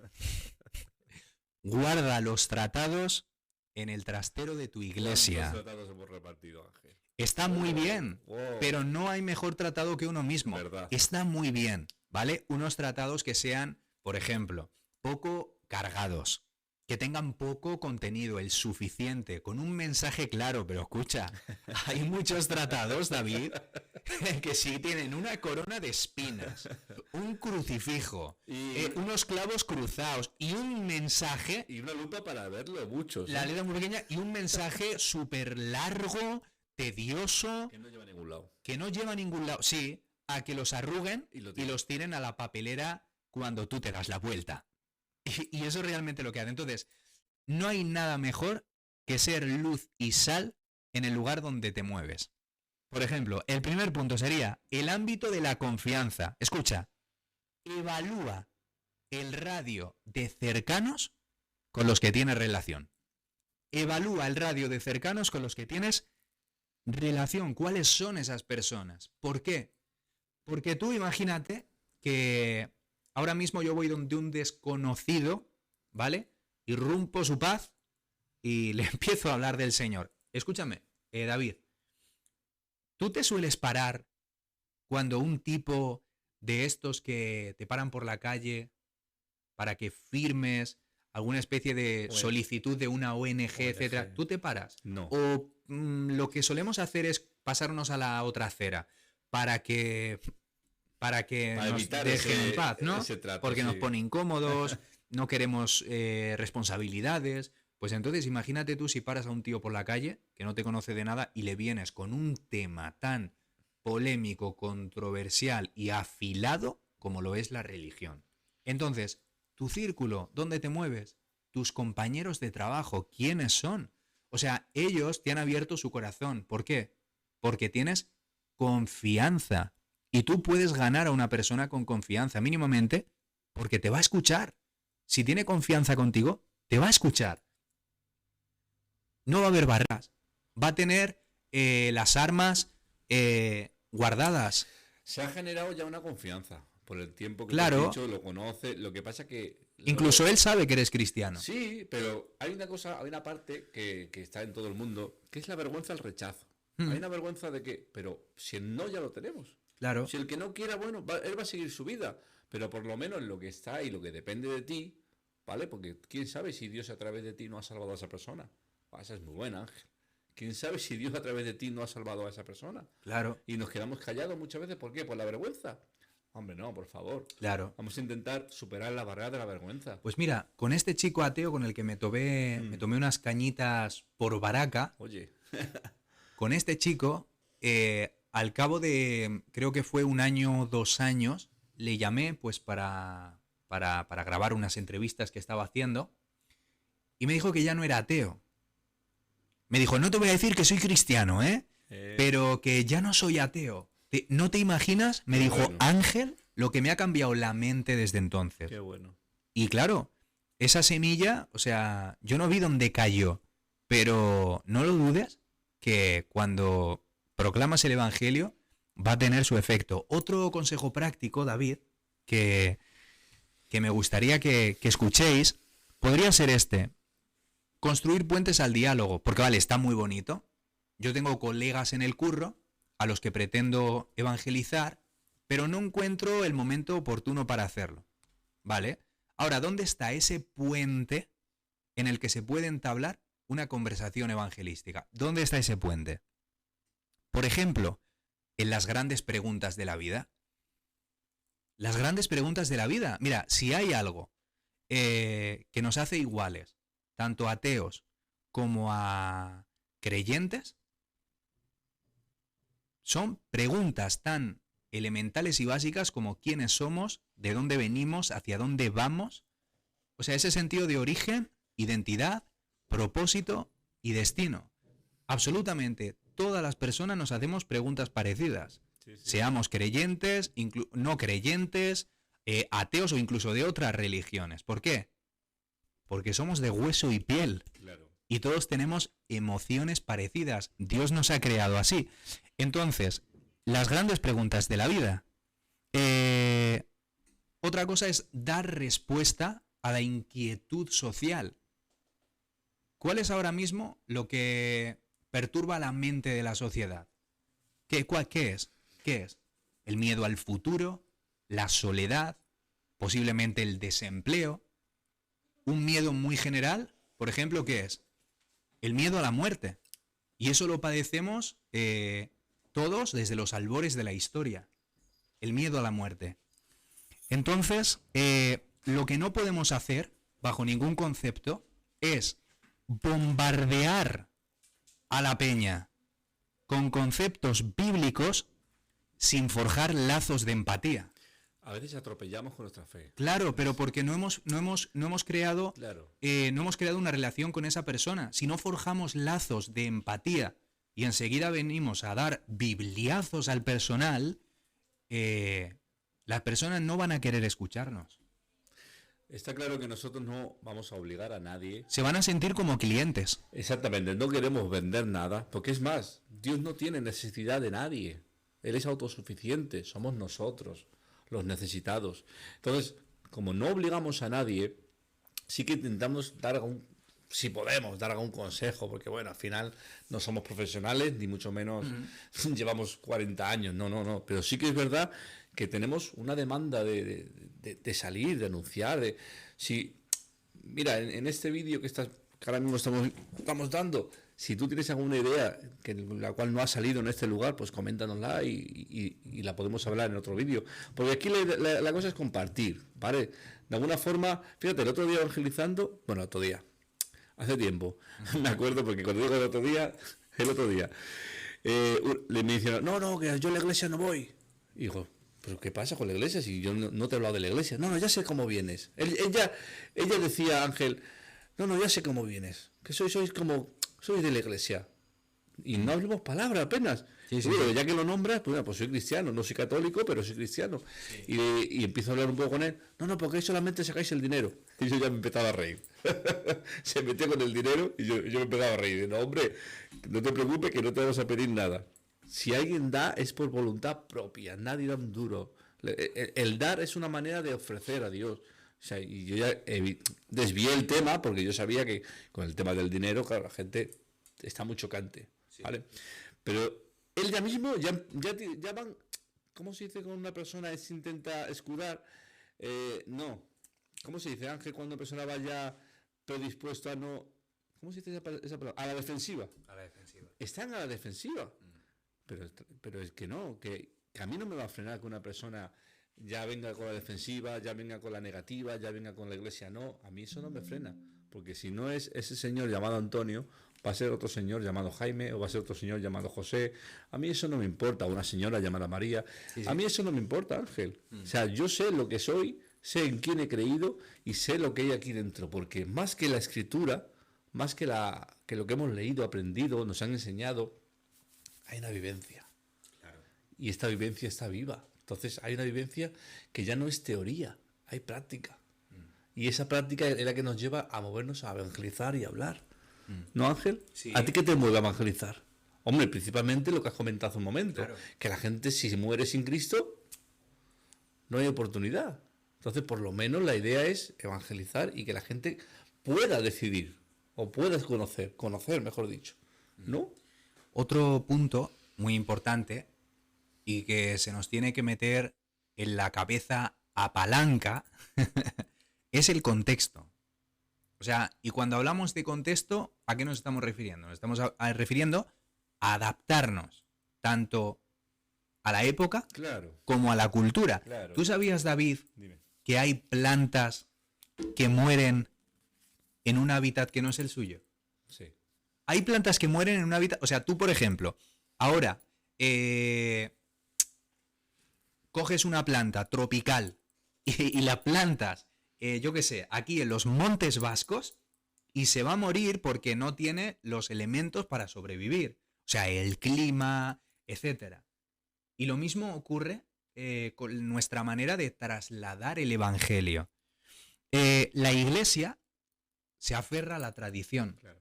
Guarda los tratados en el trastero de tu iglesia. ¿Cuántos tratados hemos repartido, Ángel? Está muy bien, pero no hay mejor tratado que uno mismo. ¿Verdad? Está muy bien, ¿vale? Unos tratados que sean, por ejemplo, poco cargados, que tengan poco contenido, el suficiente, con un mensaje claro. Pero escucha, hay muchos tratados, David, que sí tienen una corona de espinas, un crucifijo, unos clavos cruzados y un mensaje... Y una lupa para verlo, muchos. La letra muy pequeña y un mensaje súper largo, tedioso... Que no lleva a ningún lado. Que no lleva a ningún lado. Sí, a que los arruguen y los tiren a la papelera cuando tú te das la vuelta. Y eso es realmente lo que hace. Entonces, no hay nada mejor que ser luz y sal en el lugar donde te mueves. Por ejemplo, el primer punto sería el ámbito de la confianza. Escucha, evalúa el radio de cercanos con los que tienes relación. Evalúa el radio de cercanos con los que tienes relación. ¿Cuáles son esas personas? ¿Por qué? Porque tú imagínate que ahora mismo yo voy donde un desconocido, ¿vale? Irrumpo su paz y le empiezo a hablar del Señor. Escúchame, David, ¿tú te sueles parar cuando un tipo de estos que te paran por la calle para que firmes alguna especie de solicitud de una ONG, etcétera, tú te paras? No. O lo que solemos hacer es pasarnos a la otra acera para que nos dejen en paz, ¿no? Trato, porque sí. Nos pone incómodos, no queremos responsabilidades. Pues entonces imagínate tú si paras a un tío por la calle que no te conoce de nada y le vienes con un tema tan polémico, controversial y afilado como lo es la religión. Entonces, tu círculo, ¿dónde te mueves? Tus compañeros de trabajo, ¿quiénes son? O sea, ellos te han abierto su corazón. ¿Por qué? Porque tienes confianza. Y tú puedes ganar a una persona con confianza, mínimamente, porque te va a escuchar. Si tiene confianza contigo, te va a escuchar. No va a haber barreras. Va a tener las armas guardadas. Se ha generado ya una confianza. Por el tiempo que Claro. te has dicho, lo conoce. Lo que pasa que... Incluso él sabe que eres cristiano. Sí, pero hay una parte que está en todo el mundo, que es la vergüenza al rechazo. Hay una vergüenza de que, pero si el no ya lo tenemos. Claro. Si el que no quiera, bueno, él va a seguir su vida. Pero por lo menos lo que está y lo que depende de ti, ¿vale? Porque quién sabe si Dios a través de ti no ha salvado a esa persona. Esa es muy buena, Ángel. ¿Quién sabe si Dios a través de ti no ha salvado a esa persona? Claro. Y nos quedamos callados muchas veces. ¿Por qué? Por la vergüenza. Hombre, no, por favor. Claro. Vamos a intentar superar la barrera de la vergüenza. Pues mira, con este chico ateo con el que me tomé unas cañitas por Baraca, Oye, con este chico al cabo de, creo que fue 1 año o 2 años, le llamé pues para grabar unas entrevistas que estaba haciendo y me dijo que ya no era ateo. Me dijo, no te voy a decir que soy cristiano, pero que ya no soy ateo. ¿No te imaginas? Me dijo, bueno. Ángel, lo que me ha cambiado la mente desde entonces. Qué bueno. Y claro, esa semilla, o sea, yo no vi dónde cayó, pero no lo dudes que cuando proclamas el Evangelio va a tener su efecto. Otro consejo práctico, David, que me gustaría que escuchéis, podría ser este. Construir puentes al diálogo, porque vale, está muy bonito. Yo tengo colegas en el curro a los que pretendo evangelizar, pero no encuentro el momento oportuno para hacerlo. ¿Vale? Ahora, ¿dónde está ese puente en el que se puede entablar una conversación evangelística? ¿Dónde está ese puente? Por ejemplo, en las grandes preguntas de la vida. Las grandes preguntas de la vida. Mira, si hay algo que nos hace iguales, tanto a ateos como a creyentes, son preguntas tan elementales y básicas como quiénes somos, de dónde venimos, hacia dónde vamos. O sea, ese sentido de origen, identidad, propósito y destino. Absolutamente todas las personas nos hacemos preguntas parecidas. Sí. Seamos creyentes, no creyentes, ateos o incluso de otras religiones. ¿Por qué? Porque somos de hueso y piel. Claro. Y todos tenemos emociones parecidas. Dios nos ha creado así. Entonces, las grandes preguntas de la vida. Otra cosa es dar respuesta a la inquietud social. ¿Cuál es ahora mismo lo que perturba la mente de la sociedad? ¿Qué es? ¿Qué es? El miedo al futuro, la soledad, posiblemente el desempleo. Un miedo muy general, por ejemplo, ¿qué es? El miedo a la muerte. Y eso lo padecemos todos desde los albores de la historia. El miedo a la muerte. Entonces, lo que no podemos hacer, bajo ningún concepto, es bombardear a la peña con conceptos bíblicos sin forjar lazos de empatía. A veces atropellamos con nuestra fe. Claro, pero porque no hemos creado, claro. No hemos creado una relación con esa persona. Si no forjamos lazos de empatía y enseguida venimos a dar bibliazos al personal, las personas no van a querer escucharnos. Está claro que nosotros no vamos a obligar a nadie. Se van a sentir como clientes. Exactamente, no queremos vender nada, porque es más, Dios no tiene necesidad de nadie. Él es autosuficiente, somos nosotros los necesitados. Entonces, como no obligamos a nadie, sí que intentamos dar si podemos, dar algún consejo, porque bueno, al final no somos profesionales, ni mucho menos llevamos 40 años, no, pero sí que es verdad que tenemos una demanda de salir, de anunciar, mira, en este vídeo que ahora mismo estamos dando, si tú tienes alguna idea la cual no ha salido en este lugar, pues coméntanosla y la podemos hablar en otro vídeo. Porque aquí la cosa es compartir, ¿vale? De alguna forma, fíjate, el otro día evangelizando, hace tiempo, me acuerdo, porque cuando digo el otro día, le mencionaron, no, que yo a la iglesia no voy. Y dijo, ¿pero qué pasa con la iglesia si yo no te he hablado de la iglesia? No, ya sé cómo vienes. Ella decía, Ángel, no, ya sé cómo vienes, que sois de la iglesia. Y no hablemos palabra apenas. Sí. Ya que lo nombras, pues soy cristiano, no soy católico, pero soy cristiano. Sí. Y empiezo a hablar un poco con él. No, porque ahí solamente sacáis el dinero. Y yo ya me empezaba a reír. Se metió con el dinero y yo me empezaba a reír. No, hombre, no te preocupes que no te vamos a pedir nada. Si alguien da, es por voluntad propia. Nadie da un duro. El dar es una manera de ofrecer a Dios. O sea, y yo ya desvié el tema porque yo sabía que con el tema del dinero, claro, la gente está muy chocante, sí. ¿Vale? Pero él ya mismo, ya van, ¿cómo se dice cuando una persona se intenta escudar? No. ¿Cómo se dice, Ángel, cuando una persona vaya predispuesta a no... ¿Cómo se dice esa palabra? A la defensiva. A la defensiva. Están a la defensiva. Pero es que no, que a mí no me va a frenar que una persona ya venga con la defensiva, ya venga con la negativa, ya venga con la iglesia. No, a mí eso no me frena, porque si no es ese señor llamado Antonio, va a ser otro señor llamado Jaime o va a ser otro señor llamado José. A mí eso no me importa, una señora llamada María. Sí, sí. A mí eso no me importa, Ángel. O sea, yo sé lo que soy, sé en quién he creído y sé lo que hay aquí dentro, porque más que la escritura, más que lo que hemos leído, aprendido, nos han enseñado, hay una vivencia. Claro. Y esta vivencia está viva. Entonces hay una vivencia que ya no es teoría, hay práctica. Y esa práctica es la que nos lleva a movernos a evangelizar y a hablar. ¿No, Ángel? Sí. ¿A ti qué te mueve a evangelizar? Hombre, principalmente lo que has comentado hace un momento. Claro. Que la gente, si se muere sin Cristo, no hay oportunidad. Entonces, por lo menos la idea es evangelizar y que la gente pueda decidir. O pueda conocer, mejor dicho. ¿No? Otro punto muy importante y que se nos tiene que meter en la cabeza a palanca es el contexto. O sea, y cuando hablamos de contexto, ¿a qué nos estamos refiriendo? Nos estamos refiriendo a adaptarnos tanto a la época Claro. como a la cultura. Claro. ¿Tú sabías, David, Dime. que hay plantas que mueren en un hábitat que no es el suyo? Sí. Hay plantas que mueren en un hábitat... O sea, tú, por ejemplo, ahora coges una planta tropical y la plantas, yo qué sé, aquí en los Montes Vascos y se va a morir porque no tiene los elementos para sobrevivir. O sea, el clima, etcétera. Y lo mismo ocurre con nuestra manera de trasladar el evangelio. La iglesia se aferra a la tradición. Claro.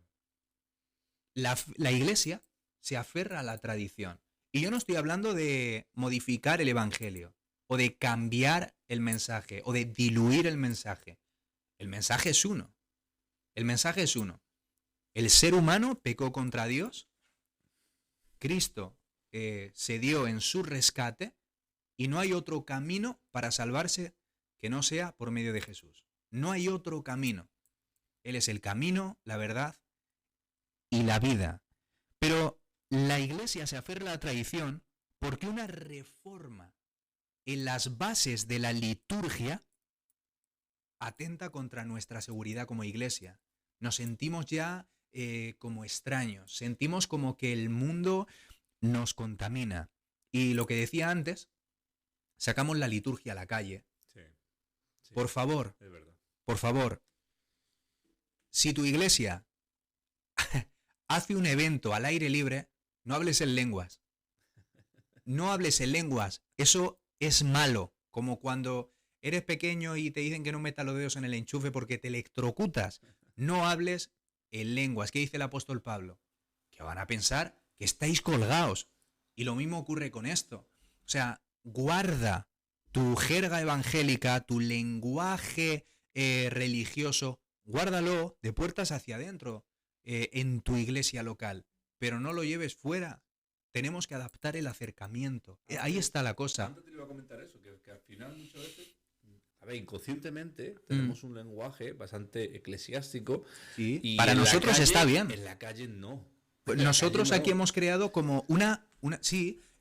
La iglesia se aferra a la tradición. Y yo no estoy hablando de modificar el evangelio, o de cambiar el mensaje, o de diluir el mensaje. El mensaje es uno. El mensaje es uno. El ser humano pecó contra Dios. Cristo se dio en su rescate y no hay otro camino para salvarse que no sea por medio de Jesús. No hay otro camino. Él es el camino, la verdad y la vida. Pero la iglesia se aferra a la tradición porque una reforma en las bases de la liturgia atenta contra nuestra seguridad como iglesia. Nos sentimos ya como extraños, sentimos como que el mundo nos contamina. Y lo que decía antes, sacamos la liturgia a la calle. Sí. Sí. Por favor, Es verdad. por favor, si tu iglesia hace un evento al aire libre, no hables en lenguas. No hables en lenguas. Eso es malo. Como cuando eres pequeño y te dicen que no metas los dedos en el enchufe porque te electrocutas. No hables en lenguas. ¿Qué dice el apóstol Pablo? Que van a pensar que estáis colgados. Y lo mismo ocurre con esto. O sea, guarda tu jerga evangélica, tu lenguaje religioso, guárdalo de puertas hacia adentro en tu iglesia local, pero no lo lleves fuera. Tenemos que adaptar el acercamiento. Ahí está la cosa. Antes te iba a comentar eso, que al final muchas veces, a ver, inconscientemente tenemos un lenguaje bastante eclesiástico. Sí. Y Para en la nosotros calle, está bien. En la calle no. Pues En la nosotros calle aquí no. hemos creado como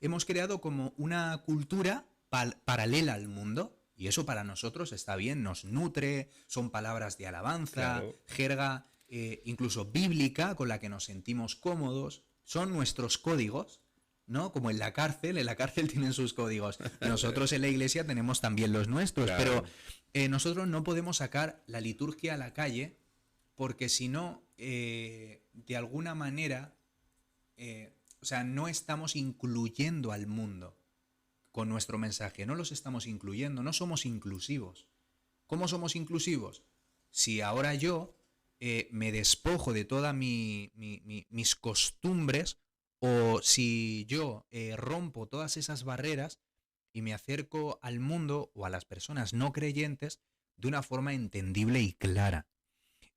hemos creado como una cultura paralela al mundo. Y eso para nosotros está bien, nos nutre, son palabras de alabanza, Claro. jerga incluso bíblica con la que nos sentimos cómodos, son nuestros códigos, ¿no? Como en la cárcel tienen sus códigos. Nosotros en la iglesia tenemos también los nuestros, Claro. pero nosotros no podemos sacar la liturgia a la calle porque si no, de alguna manera, o sea, no estamos incluyendo al mundo con nuestro mensaje, no los estamos incluyendo, no somos inclusivos. ¿Cómo somos inclusivos? Si ahora yo me despojo de todas mis costumbres o si yo rompo todas esas barreras y me acerco al mundo o a las personas no creyentes de una forma entendible y clara.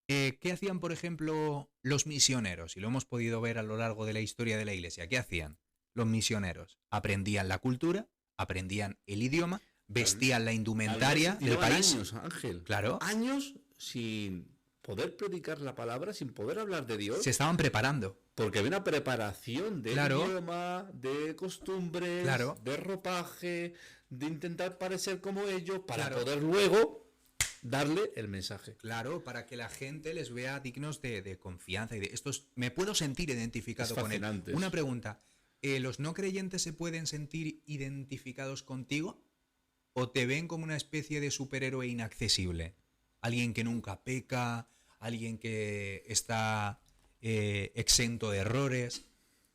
¿Qué hacían, por ejemplo, los misioneros? Y lo hemos podido ver a lo largo de la historia de la Iglesia. ¿Qué hacían los misioneros? Aprendían la cultura, aprendían el idioma, vestían la indumentaria del Llevaban país. años, Ángel. Claro. Años sin poder predicar la palabra, sin poder hablar de Dios. Se estaban preparando. Porque había una preparación de Claro. idioma, de costumbres, Claro. de ropaje, de intentar parecer como ellos, para Claro. poder luego darle el mensaje. Claro, para que la gente les vea dignos de confianza y de estos. Me puedo sentir identificado con él. Una pregunta: ¿los no creyentes se pueden sentir identificados contigo? ¿O te ven como una especie de superhéroe inaccesible? Alguien que nunca peca, alguien que está exento de errores.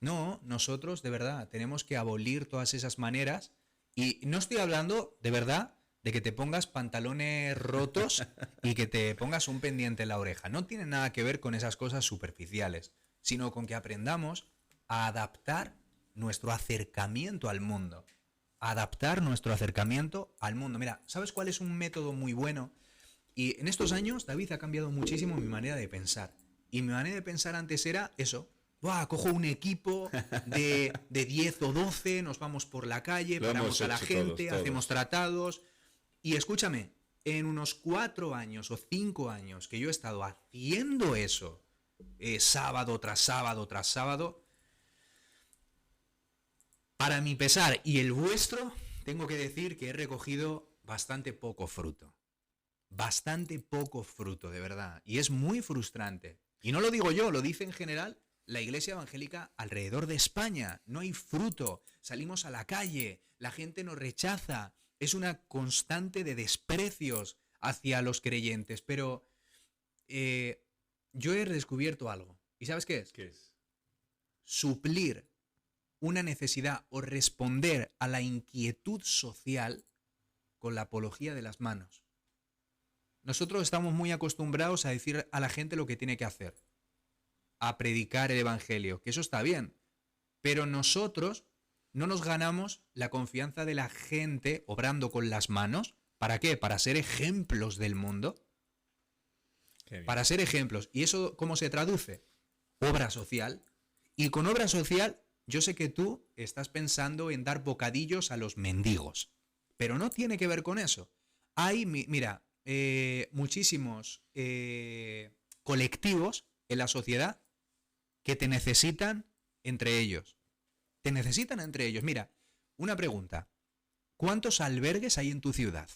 No, nosotros de verdad tenemos que abolir todas esas maneras. Y no estoy hablando de verdad de que te pongas pantalones rotos y que te pongas un pendiente en la oreja. No tiene nada que ver con esas cosas superficiales, sino con que aprendamos a adaptar nuestro acercamiento al mundo. Adaptar nuestro acercamiento al mundo. Mira, ¿sabes cuál es un método muy bueno? Y en estos años, David, ha cambiado muchísimo mi manera de pensar. Y mi manera de pensar antes era eso. ¡Buah! Cojo un equipo de 10 o 12, nos vamos por la calle, paramos a la gente, hacemos tratados. Y escúchame, en unos 4 años o 5 años que yo he estado haciendo eso, sábado tras sábado tras sábado, para mi pesar y el vuestro, tengo que decir que he recogido bastante poco fruto. Bastante poco fruto, de verdad. Y es muy frustrante. Y no lo digo yo, lo dice en general la Iglesia Evangélica alrededor de España. No hay fruto. Salimos a la calle, la gente nos rechaza. Es una constante de desprecios hacia los creyentes. Pero yo he descubierto algo. ¿Y sabes qué es? ¿Qué es? Suplir una necesidad o responder a la inquietud social con la apología de las manos. Nosotros estamos muy acostumbrados a decir a la gente lo que tiene que hacer, a predicar el evangelio, que eso está bien, pero nosotros no nos ganamos la confianza de la gente obrando con las manos. ¿Para qué? Para ser ejemplos del mundo. Para ser ejemplos. ¿Y eso cómo se traduce? Obra social. Y con obra social, yo sé que tú estás pensando en dar bocadillos a los mendigos, pero no tiene que ver con eso. Hay, mira, muchísimos colectivos en la sociedad que te necesitan entre ellos. Te necesitan entre ellos. Mira, una pregunta. ¿Cuántos albergues hay en tu ciudad?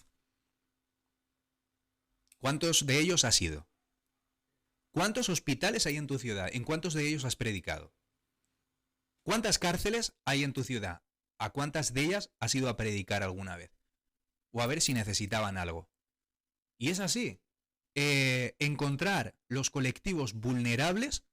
¿Cuántos de ellos has ido? ¿Cuántos hospitales hay en tu ciudad? ¿En cuántos de ellos has predicado? ¿Cuántas cárceles hay en tu ciudad? ¿A cuántas de ellas has ido a predicar alguna vez? O a ver si necesitaban algo. Y es así. Encontrar los colectivos vulnerables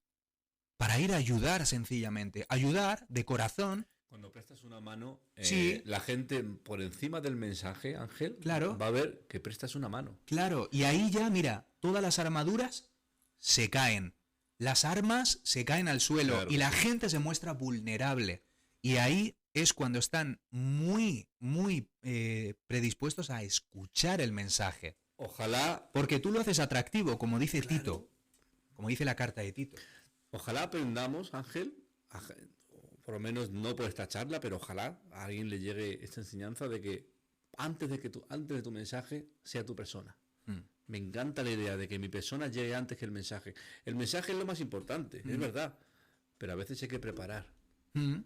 para ir a ayudar sencillamente. Ayudar de corazón. Cuando prestas una mano, sí, la gente por encima del mensaje, Ángel, claro, va a ver que prestas una mano. Claro, y ahí ya, mira, todas las armaduras se caen. Las armas se caen al suelo, claro, y la gente se muestra vulnerable. Y ahí es cuando están muy predispuestos a escuchar el mensaje. Ojalá. Porque tú lo haces atractivo, como dice claro, Tito. Como dice la carta de Tito. Ojalá aprendamos, Ángel, por lo menos no por esta charla, pero ojalá a alguien le llegue esta enseñanza de que antes de tu mensaje sea tu persona. Me encanta la idea de que mi persona llegue antes que el mensaje. El mensaje es lo más importante, es verdad, pero a veces hay que preparar.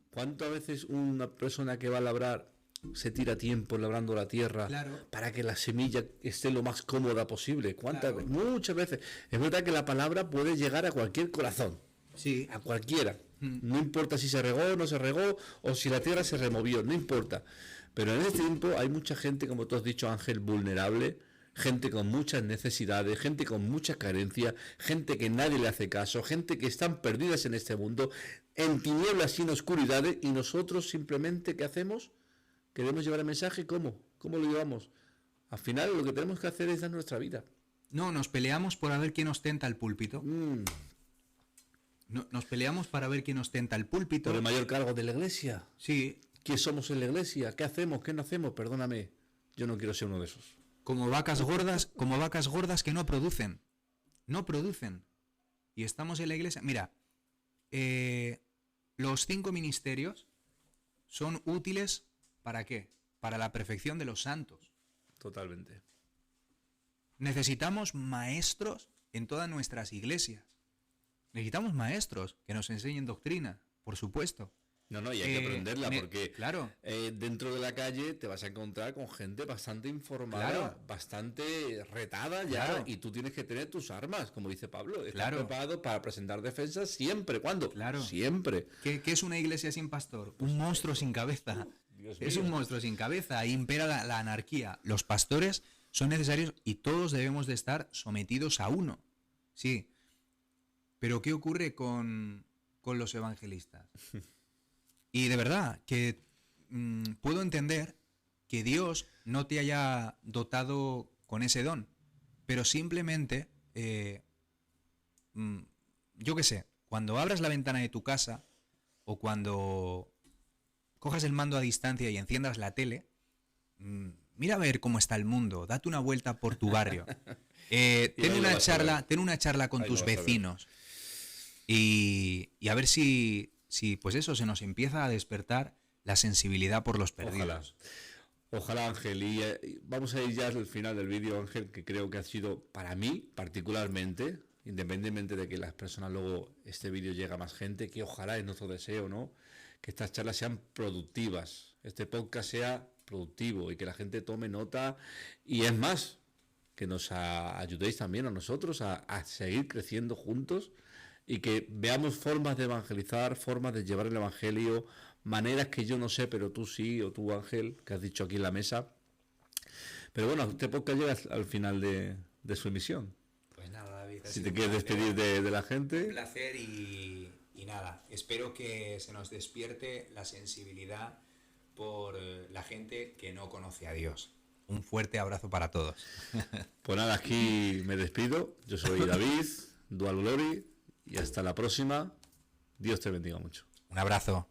¿Cuántas veces una persona que va a labrar se tira tiempo labrando la tierra, claro, para que la semilla esté lo más cómoda posible? ¿Cuántas veces? Muchas veces. Es verdad que la palabra puede llegar a cualquier corazón, sí, a cualquiera. No importa si se regó o no se regó, o si la tierra se removió, no importa. Pero en este tiempo hay mucha gente, como tú has dicho, Ángel, vulnerable, gente con muchas necesidades, gente con mucha carencia, gente que nadie le hace caso, gente que están perdidas en este mundo, en tinieblas y en oscuridades, y nosotros simplemente, ¿qué hacemos? ¿Queremos llevar el mensaje? ¿Cómo? ¿Cómo lo llevamos? Al final lo que tenemos que hacer es dar nuestra vida. No, nos peleamos por a ver quién ostenta el púlpito. No, nos peleamos para ver quién ostenta el púlpito. Por el mayor cargo de la iglesia. Sí. ¿Quién somos en la iglesia? ¿Qué hacemos? ¿Qué no hacemos? Perdóname, yo no quiero ser uno de esos. Como vacas gordas que no producen. No producen. Y estamos en la iglesia. Mira, los 5 ministerios son útiles ¿para qué? Para la perfección de los santos. Totalmente. Necesitamos maestros en todas nuestras iglesias. Necesitamos maestros que nos enseñen doctrina, por supuesto. No, y hay que aprenderla porque claro. Dentro de la calle te vas a encontrar con gente bastante informada, Claro. bastante retada ya, Claro. y tú tienes que tener tus armas, como dice Pablo. Estás Claro. preparado para presentar defensas siempre. ¿Cuándo? Claro. Siempre. ¿Qué es una iglesia sin pastor? Un monstruo sin cabeza. Dios Es mío. un monstruo sin cabeza. Ahí impera la anarquía. Los pastores son necesarios y todos debemos de estar sometidos a uno. Sí. Pero ¿qué ocurre con los evangelistas? Y de verdad, que puedo entender que Dios no te haya dotado con ese don, pero simplemente, yo qué sé, cuando abras la ventana de tu casa o cuando cojas el mando a distancia y enciendas la tele, mira a ver cómo está el mundo, date una vuelta por tu barrio, ten ahí lo vas a ver. una charla con Ahí tus lo vas a ver. vecinos y a ver si pues eso se nos empieza a despertar la sensibilidad por los perdidos. Ojalá, Ángel. Y vamos a ir ya al final del vídeo, Ángel, que creo que ha sido para mí particularmente, independientemente de que las personas luego este vídeo llegue a más gente, que ojalá es nuestro deseo, ¿no? Que estas charlas sean productivas, este podcast sea productivo y que la gente tome nota, y es más, que nos ayudéis también a nosotros a seguir creciendo juntos y que veamos formas de evangelizar, formas de llevar el evangelio, maneras que yo no sé, pero tú sí, o tú, Ángel, que has dicho aquí en la mesa. Pero bueno, este podcast llega al final de su emisión. Pues nada, David. Si te quieres despedir de la Un gente. placer y nada, espero que se nos despierte la sensibilidad por la gente que no conoce a Dios. Un fuerte abrazo para todos. Pues nada, aquí me despido. Yo soy David, Dual Glory, y hasta la próxima. Dios te bendiga mucho. Un abrazo.